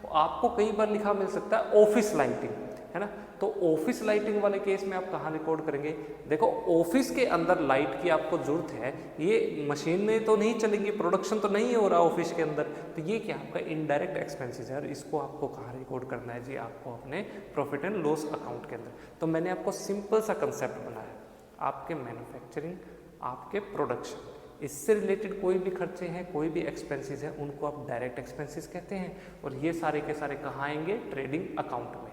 आपको कई बार लिखा मिल सकता है ऑफिस लाइटिंग, है ना, तो ऑफिस लाइटिंग वाले केस में आप कहाँ रिकॉर्ड करेंगे? देखो ऑफिस के अंदर लाइट की आपको जरूरत है, ये मशीन में तो नहीं चलेंगी, प्रोडक्शन तो नहीं हो रहा ऑफिस के अंदर, तो ये क्या आपका इनडायरेक्ट एक्सपेंसेस है, और इसको आपको कहाँ रिकॉर्ड करना है जी? आपको अपने प्रॉफिट एंड लॉस अकाउंट के अंदर। तो मैंने आपको सिंपल सा कंसेप्ट बनाया, आपके मैन्युफैक्चरिंग, आपके प्रोडक्शन, इससे रिलेटेड कोई भी खर्चे हैं, कोई भी एक्सपेंसेस हैं, उनको आप डायरेक्ट एक्सपेंसेस कहते हैं, और ये सारे के सारे कहाँ आएंगे? ट्रेडिंग अकाउंट में।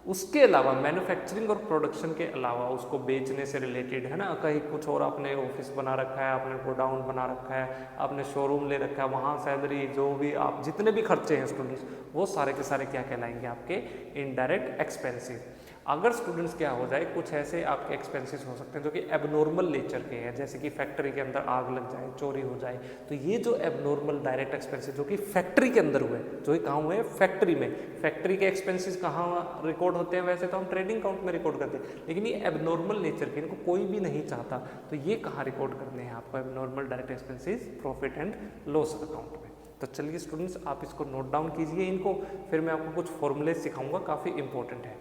उसके अलावा मैन्युफैक्चरिंग और प्रोडक्शन के अलावा उसको बेचने से रिलेटेड, है ना, कहीं कुछ और आपने ऑफिस बना रखा है, आपने गोडाउन बना रखा है, आपने शोरूम ले रखा है, वहाँ सैलरी जो भी आप जितने भी खर्चे हैं स्टूडेंट्स, वो सारे के सारे क्या कहलाएंगे? आपके इनडायरेक्ट एक्सपेंसेस। अगर स्टूडेंट्स क्या हो जाए, कुछ ऐसे आपके एक्सपेंसेस हो सकते हैं जो कि एबनॉर्मल नेचर के हैं, जैसे कि फैक्ट्री के अंदर आग लग जाए, चोरी हो जाए, तो ये जो एबनॉर्मल डायरेक्ट एक्सपेंसेस जो कि फैक्ट्री के अंदर हुए, जो कि कहाँ हुए? फैक्ट्री में। फैक्ट्री के एक्सपेंसेस कहाँ रिकॉर्ड होते हैं? वैसे तो हम ट्रेडिंग अकाउंट में रिकॉर्ड करते हैं, लेकिन ये एबनॉर्मल नेचर के, इनको कोई भी नहीं चाहता, तो ये कहाँ रिकॉर्ड करने हैं आपको? Abnormal direct expenses profit and loss account में। तो चलिए स्टूडेंट्स आप इसको नोट डाउन कीजिए इनको, फिर मैं आपको कुछ फॉर्मूले सिखाऊंगा, काफ़ी इंपॉर्टेंट है,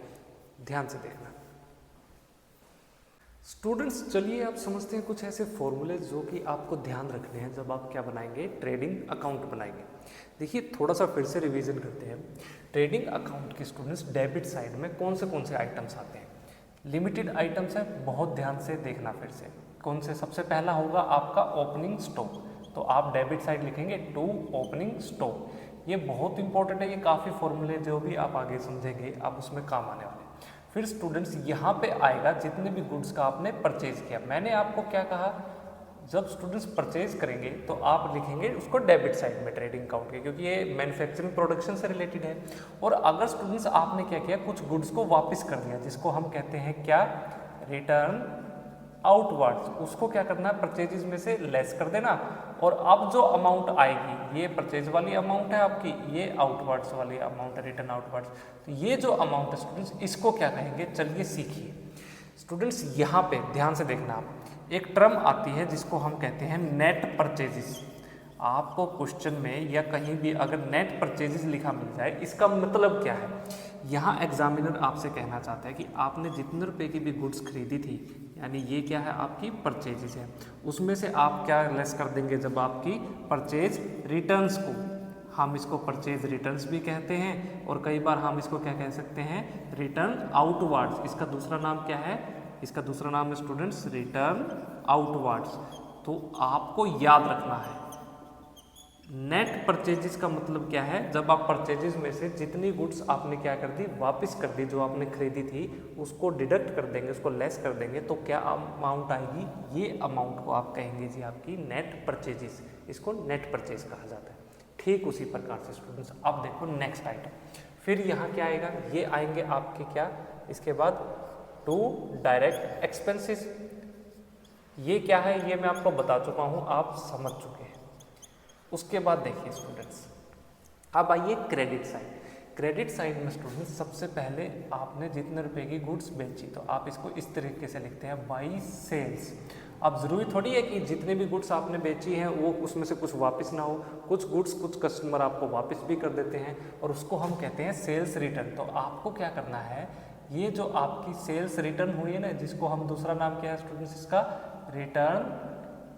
ध्यान से देखना। स्टूडेंट्स चलिए आप समझते हैं कुछ ऐसे फॉर्मूले जो कि आपको ध्यान रखने हैं जब आप क्या बनाएंगे, ट्रेडिंग अकाउंट बनाएंगे। देखिए थोड़ा सा फिर से रिवीजन करते हैं। ट्रेडिंग अकाउंट के स्टूडेंट्स डेबिट साइड में कौन से आइटम्स आते हैं? लिमिटेड आइटम्स है, बहुत ध्यान से देखना फिर से। कौन से? सबसे पहला होगा आपका ओपनिंग स्टॉक, तो आप डेबिट साइड लिखेंगे टू ओपनिंग स्टॉक। ये बहुत इंपॉर्टेंट है, ये काफ़ी फॉर्मूले जो भी आप आगे समझेंगे आप उसमें काम आने वाले। फिर स्टूडेंट्स यहाँ पे आएगा जितने भी गुड्स का आपने परचेज किया। मैंने आपको क्या कहा, जब स्टूडेंट्स परचेज करेंगे तो आप लिखेंगे उसको डेबिट साइड में ट्रेडिंग अकाउंट के, क्योंकि ये मैन्युफैक्चरिंग प्रोडक्शन से रिलेटेड है। और अगर स्टूडेंट्स आपने क्या किया, कुछ गुड्स को वापस कर दिया, जिसको हम कहते हैं क्या, रिटर्न आउटवर्ड्स, उसको क्या करना है, परचेजेस में से लेस कर देना। और अब जो अमाउंट आएगी, ये परचेज वाली अमाउंट है आपकी, ये आउटवर्ड्स वाली अमाउंट है, रिटर्न आउटवर्ड्स। तो ये जो अमाउंट है स्टूडेंट्स, इसको क्या कहेंगे, चलिए सीखिए। स्टूडेंट्स यहाँ पे ध्यान से देखना आप, एक टर्म आती है जिसको हम कहते हैं नेट परचेजेस। आपको क्वेश्चन में या कहीं भी अगर नेट परचेजेस लिखा मिल जाए, इसका मतलब क्या है? यहाँ एग्जामिनर आपसे कहना चाहता है कि आपने जितने रुपए की भी गुड्स खरीदी थी, यानी ये क्या है, आपकी परचेजेस है, उसमें से आप क्या लेस कर देंगे, जब आपकी परचेज रिटर्न्स को, हम इसको परचेज रिटर्न्स भी कहते हैं, और कई बार हम इसको क्या कह सकते हैं, रिटर्न आउटवर्ड्स। इसका दूसरा नाम क्या है? इसका दूसरा नाम है स्टूडेंट्स रिटर्न आउटवर्ड्स। तो आपको याद रखना है नेट परचेजेस का मतलब क्या है, जब आप परचेजेस में से जितनी गुड्स आपने क्या कर दी, वापस कर दी, जो आपने खरीदी थी उसको डिडक्ट कर देंगे, उसको लेस कर देंगे, तो क्या अमाउंट आएगी, ये अमाउंट को आप कहेंगे जी आपकी नेट परचेजेस। इसको नेट परचेज कहा जाता है। ठीक उसी प्रकार से स्टूडेंट्स अब देखो नेक्स्ट आइटम, फिर यहाँ क्या आएगा, ये आएंगे आपके क्या, इसके बाद टू डायरेक्ट एक्सपेंसेस। ये क्या है, ये मैं आपको बता चुका हूँ, आप समझ चुके हैं। उसके बाद देखिए स्टूडेंट्स, अब आइए क्रेडिट साइड। क्रेडिट साइड में स्टूडेंट्स सबसे पहले आपने जितने रुपए की गुड्स बेची, तो आप इसको इस तरीके से लिखते हैं, बाई सेल्स। अब ज़रूरी थोड़ी है कि जितने भी गुड्स आपने बेची हैं वो उसमें से कुछ वापस ना हो, कुछ गुड्स कुछ कस्टमर आपको वापस भी कर देते हैं, और उसको हम कहते हैं सेल्स रिटर्न। तो आपको क्या करना है, ये जो आपकी सेल्स रिटर्न हुई है ना, जिसको हम दूसरा नाम क्या है स्टूडेंट्स, इसका रिटर्न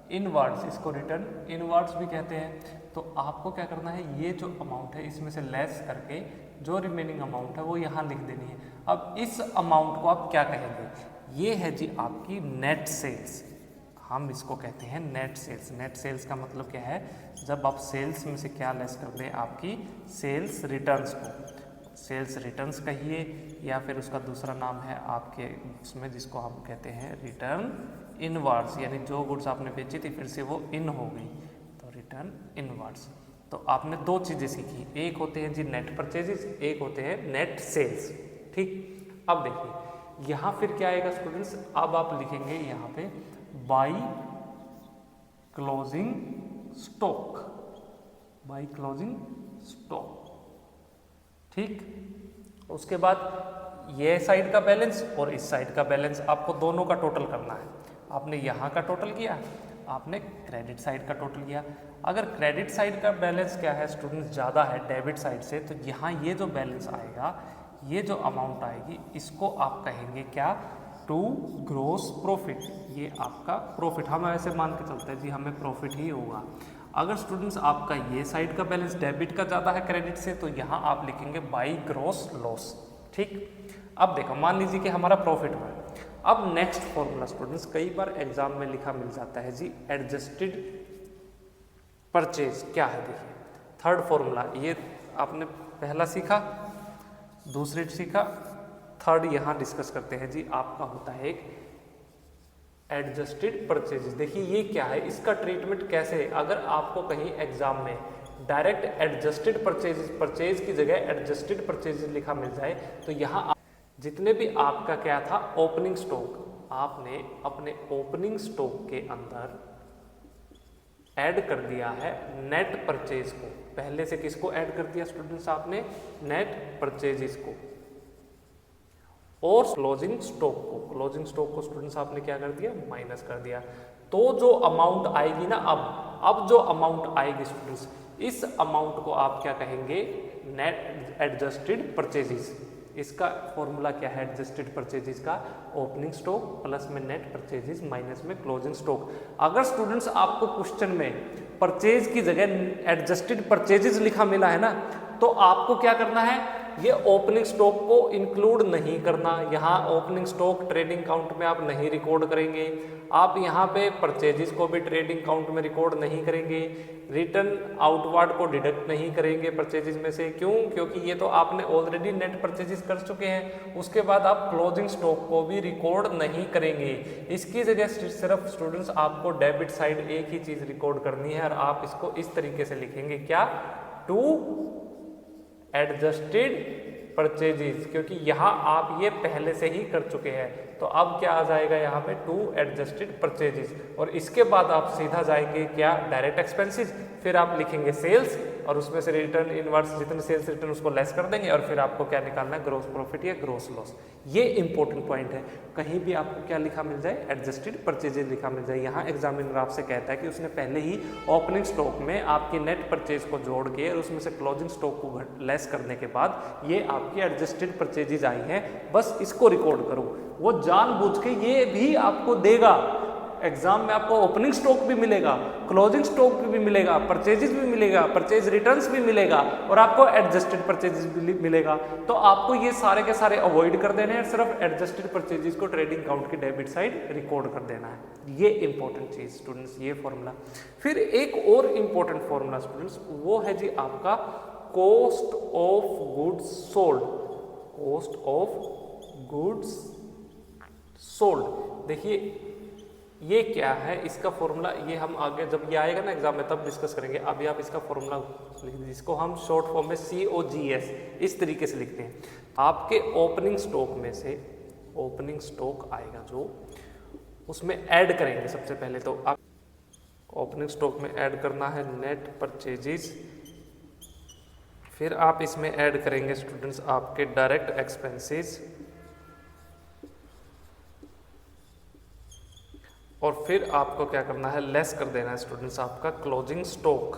इनवर्ड्स, इसको रिटर्न इनवर्ड्स भी कहते हैं। तो आपको क्या करना है, ये जो अमाउंट है इसमें से लेस करके जो रिमेनिंग अमाउंट है वो यहाँ लिख देनी है। अब इस अमाउंट को आप क्या कहेंगे, ये है जी आपकी नेट सेल्स। हम इसको कहते हैं नेट सेल्स। नेट सेल्स का मतलब क्या है, जब आप सेल्स में से क्या लेस कर दें, आपकी सेल्स रिटर्न्स को, सेल्स रिटर्न्स कहिए, या फिर उसका दूसरा नाम है आपके उसमें जिसको हम कहते हैं रिटर्न इनवर्ड्स, यानी जो गुड्स आपने बेची थी फिर से वो इन हो गई, तो रिटर्न इनवर्ड्स। तो आपने दो चीज़ें सीखी, एक होते हैं जी नेट परचेजेस, एक होते हैं नेट सेल्स। ठीक, अब देखिए यहाँ फिर क्या आएगा स्टूडेंट्स, अब आप लिखेंगे यहाँ पे by closing stock, by closing stock. ठीक, उसके बाद ये साइड का बैलेंस और इस साइड का बैलेंस, आपको दोनों का टोटल करना है। आपने यहाँ का टोटल किया, आपने क्रेडिट साइड का टोटल किया। अगर क्रेडिट साइड का बैलेंस क्या है स्टूडेंट्स, ज़्यादा है डेबिट साइड से, तो यहाँ ये जो बैलेंस आएगा, ये जो अमाउंट आएगी, इसको आप कहेंगे क्या, टू ग्रोस प्रॉफिट। ये आपका प्रॉफिट, हम ऐसे मान के चलते हैं जी हमें प्रॉफिट ही होगा। अगर स्टूडेंट्स आपका ये साइड का बैलेंस डेबिट का ज़्यादा है क्रेडिट से, तो यहाँ आप लिखेंगे बाई ग्रोस लॉस। ठीक, अब देखो मान लीजिए कि हमारा प्रॉफिट हुआ। अब नेक्स्ट फॉर्मूला स्टूडेंट्स, कई बार एग्जाम में लिखा मिल जाता है जी एडजस्टेड परचेज। क्या है देखिए, थर्ड फॉर्मूला, ये आपने पहला सीखा, दूसरी सीखा, थर्ड यहाँ डिस्कस करते हैं जी, आपका होता है एक एडजस्टेड परचेजेस। देखिए ये क्या है, इसका ट्रीटमेंट कैसे है, अगर आपको कहीं एग्जाम में डायरेक्ट एडजस्टेड परचेजेस, परचेज की जगह एडजस्टेड परचेजेस लिखा मिल जाए, तो यहाँ जितने भी आपका क्या था ओपनिंग स्टॉक, आपने अपने ओपनिंग स्टॉक के अंदर ऐड कर दिया है नेट परचेज को। पहले से किसको ऐड कर दिया स्टूडेंट्स, आपने नेट परचेजेस को, और क्लोजिंग स्टॉक को, क्लोजिंग स्टॉक को स्टूडेंट्स आपने क्या कर दिया, माइनस कर दिया। तो तो जो अमाउंट आएगी ना, अब जो अमाउंट आएगी स्टूडेंट्स, इस अमाउंट को आप क्या कहेंगे, नेट एडजस्टेड परचेजेस। इसका फॉर्मूला क्या है एडजस्टेड परचेजेस का, ओपनिंग स्टॉक प्लस में नेट परचेजेस माइनस में क्लोजिंग स्टॉक। अगर स्टूडेंट्स आपको क्वेश्चन में परचेज की जगह एडजस्टेड परचेजेस लिखा मिला है ना, तो आपको क्या करना है, ये ओपनिंग स्टॉक को इंक्लूड नहीं करना। यहाँ ओपनिंग स्टॉक ट्रेडिंग काउंट में आप नहीं रिकॉर्ड करेंगे, आप यहाँ पे परचेजेस को भी ट्रेडिंग काउंट में रिकॉर्ड नहीं करेंगे, रिटर्न आउटवर्ड को डिडक्ट नहीं करेंगे परचेजेस में से। क्यों? क्योंकि ये तो आपने ऑलरेडी नेट परचेजेस कर चुके हैं। उसके बाद आप क्लोजिंग स्टॉक को भी रिकॉर्ड नहीं करेंगे। इसकी जगह सिर्फ स्टूडेंट्स आपको डेबिट साइड एक ही चीज रिकॉर्ड करनी है, और आप इसको इस तरीके से लिखेंगे, क्या, टू एडजस्टेड परचेजेस, क्योंकि यहाँ आप ये पहले से ही कर चुके हैं। तो अब क्या आ जाएगा यहाँ पे, टू एडजस्टेड परचेजेस, और इसके बाद आप सीधा जाएंगे क्या, डायरेक्ट एक्सपेंसेस, फिर आप लिखेंगे सेल्स, और उसमें से रिटर्न इनवर्स जितने सेल्स रिटर्न उसको लेस कर देंगे, और फिर आपको क्या निकालना है, ग्रोस प्रॉफिट या ग्रोस लॉस। ये इंपॉर्टेंट पॉइंट है, कहीं भी आपको क्या लिखा मिल जाए, एडजस्टेड परचेजेस लिखा मिल जाए। यहाँ एग्जामिनर आपसे कहता है कि उसने पहले ही ओपनिंग स्टॉक में आपकी नेट परचेज को जोड़ के और उसमें से क्लोजिंग स्टॉक को लेस करने के बाद ये आपकी एडजस्टेड परचेजेस आई हैं, बस इसको रिकॉर्ड करो। वो जानबूझ के ये भी आपको देगा एग्जाम में, आपको ओपनिंग स्टॉक भी मिलेगा, क्लोजिंग स्टॉक भी मिलेगा, परचेजेस भी मिलेगा, परचेज रिटर्न्स भी मिलेगा, और आपको एडजस्टेड परचेजेस भी मिलेगा। तो आपको ये सारे के सारे अवॉइड कर देने हैं, सिर्फ एडजस्टेड परचेजेस को ट्रेडिंग काउंट की डेबिट साइड रिकॉर्ड कर देना है। ये इंपॉर्टेंट चीज स्टूडेंट्स, ये फॉर्मूला। फिर एक और इंपॉर्टेंट फॉर्मूला स्टूडेंट्स, वो है जी आपका cost of goods sold. Cost of goods sold, देखिए ये क्या है, इसका फॉर्मूला ये हम आगे जब ये आएगा ना एग्जाम में तब डिस्कस करेंगे। अभी आप इसका फॉर्मूला लिख दीजिए, जिसको हम शॉर्ट फॉर्म में COGS इस तरीके से लिखते हैं। आपके ओपनिंग स्टॉक में से ओपनिंग स्टॉक आएगा जो, उसमें ऐड करेंगे सबसे पहले। तो आप ओपनिंग स्टॉक में ऐड करना है नेट परचेजेस, फिर आप इसमें ऐड करेंगे स्टूडेंट्स आपके डायरेक्ट एक्सपेंसेस, और फिर आपको क्या करना है, लेस कर देना है स्टूडेंट्स आपका क्लोजिंग स्टॉक।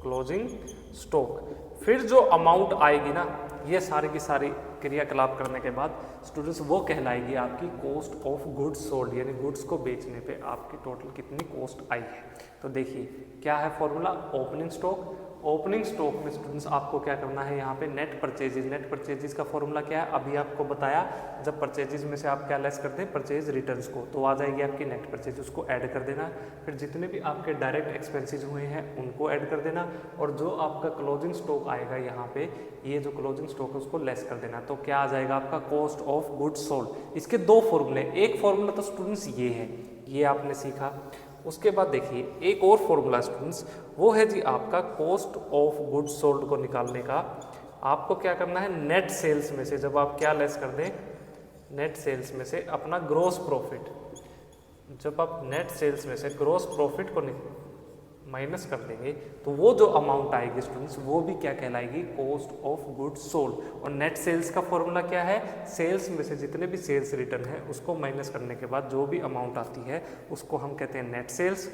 क्लोजिंग स्टॉक, फिर जो अमाउंट आएगी ना, ये सारी की सारी क्रियाकलाप करने के बाद स्टूडेंट्स वो कहलाएगी आपकी कॉस्ट ऑफ गुड्स सोल्ड, यानी गुड्स को बेचने पे आपकी टोटल कितनी कॉस्ट आई है। तो देखिए क्या है formula, opening stock. Opening stock में स्टूडेंट्स आपको क्या करना है, यहाँ पे नेट परचेजेस। नेट परचेजेस का फॉर्मूला क्या है, अभी आपको बताया, जब परचेजेस में से आप क्या लेस करते हैं, परचेज रिटर्न्स को, तो आ जाएगी आपकी नेट परचेज, उसको ऐड कर देना। फिर जितने भी आपके डायरेक्ट एक्सपेंसेस हुए हैं उनको ऐड कर देना, और जो आपका क्लोजिंग स्टॉक आएगा यहाँ पे, ये जो क्लोजिंग स्टॉक है उसको लेस कर देना। तो क्या आ जाएगा आपका कॉस्ट ऑफ गुड्स सोल्ड। इसके दो फॉर्मूले, एक फॉर्मूला तो स्टूडेंट्स ये है, ये आपने सीखा। उसके बाद देखिए एक और फॉर्मूला स्टूडेंट्स, वो है जी आपका कॉस्ट ऑफ गुड्स सोल्ड को निकालने का। आपको क्या करना है, नेट सेल्स में से जब आप क्या लेस कर दें, नेट सेल्स में से अपना ग्रोस प्रॉफिट, जब आप नेट सेल्स में से ग्रोस प्रॉफिट को माइनस कर देंगे तो वो जो अमाउंट आएगी स्टूडेंट्स वो भी क्या कहलाएगी, कॉस्ट ऑफ गुड्स सोल्ड। और नेट सेल्स का फॉर्मूला क्या है, सेल्स में से जितने भी सेल्स रिटर्न है उसको माइनस करने के बाद जो भी अमाउंट आती है उसको हम कहते हैं नेट सेल्स।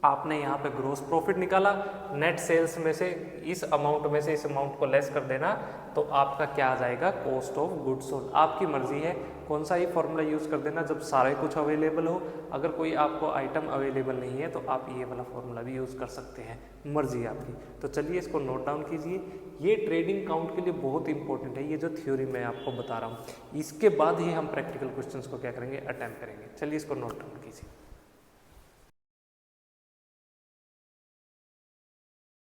आपने यहाँ पे ग्रोस प्रॉफिट निकाला, नेट सेल्स में से इस अमाउंट में से इस अमाउंट को लेस कर देना, तो आपका क्या आ जाएगा, कॉस्ट ऑफ गुड्स सोल्ड। आपकी मर्जी है कौन सा ही फॉर्मूला यूज़ कर देना जब सारे कुछ अवेलेबल हो। अगर कोई आपको आइटम अवेलेबल नहीं है तो आप ये वाला फॉर्मूला भी यूज़ कर सकते हैं, मर्जी है आपकी। तो चलिए इसको नोट डाउन कीजिए, ये ट्रेडिंग काउंट के लिए बहुत इंपॉर्टेंट है, ये जो थ्योरी मैं आपको बता रहा हूँ। इसके बाद ही हम प्रैक्टिकल क्वेश्चंस को क्या करेंगे, अटेम्प्ट करेंगे। चलिए इसको नोट डाउन कीजिए।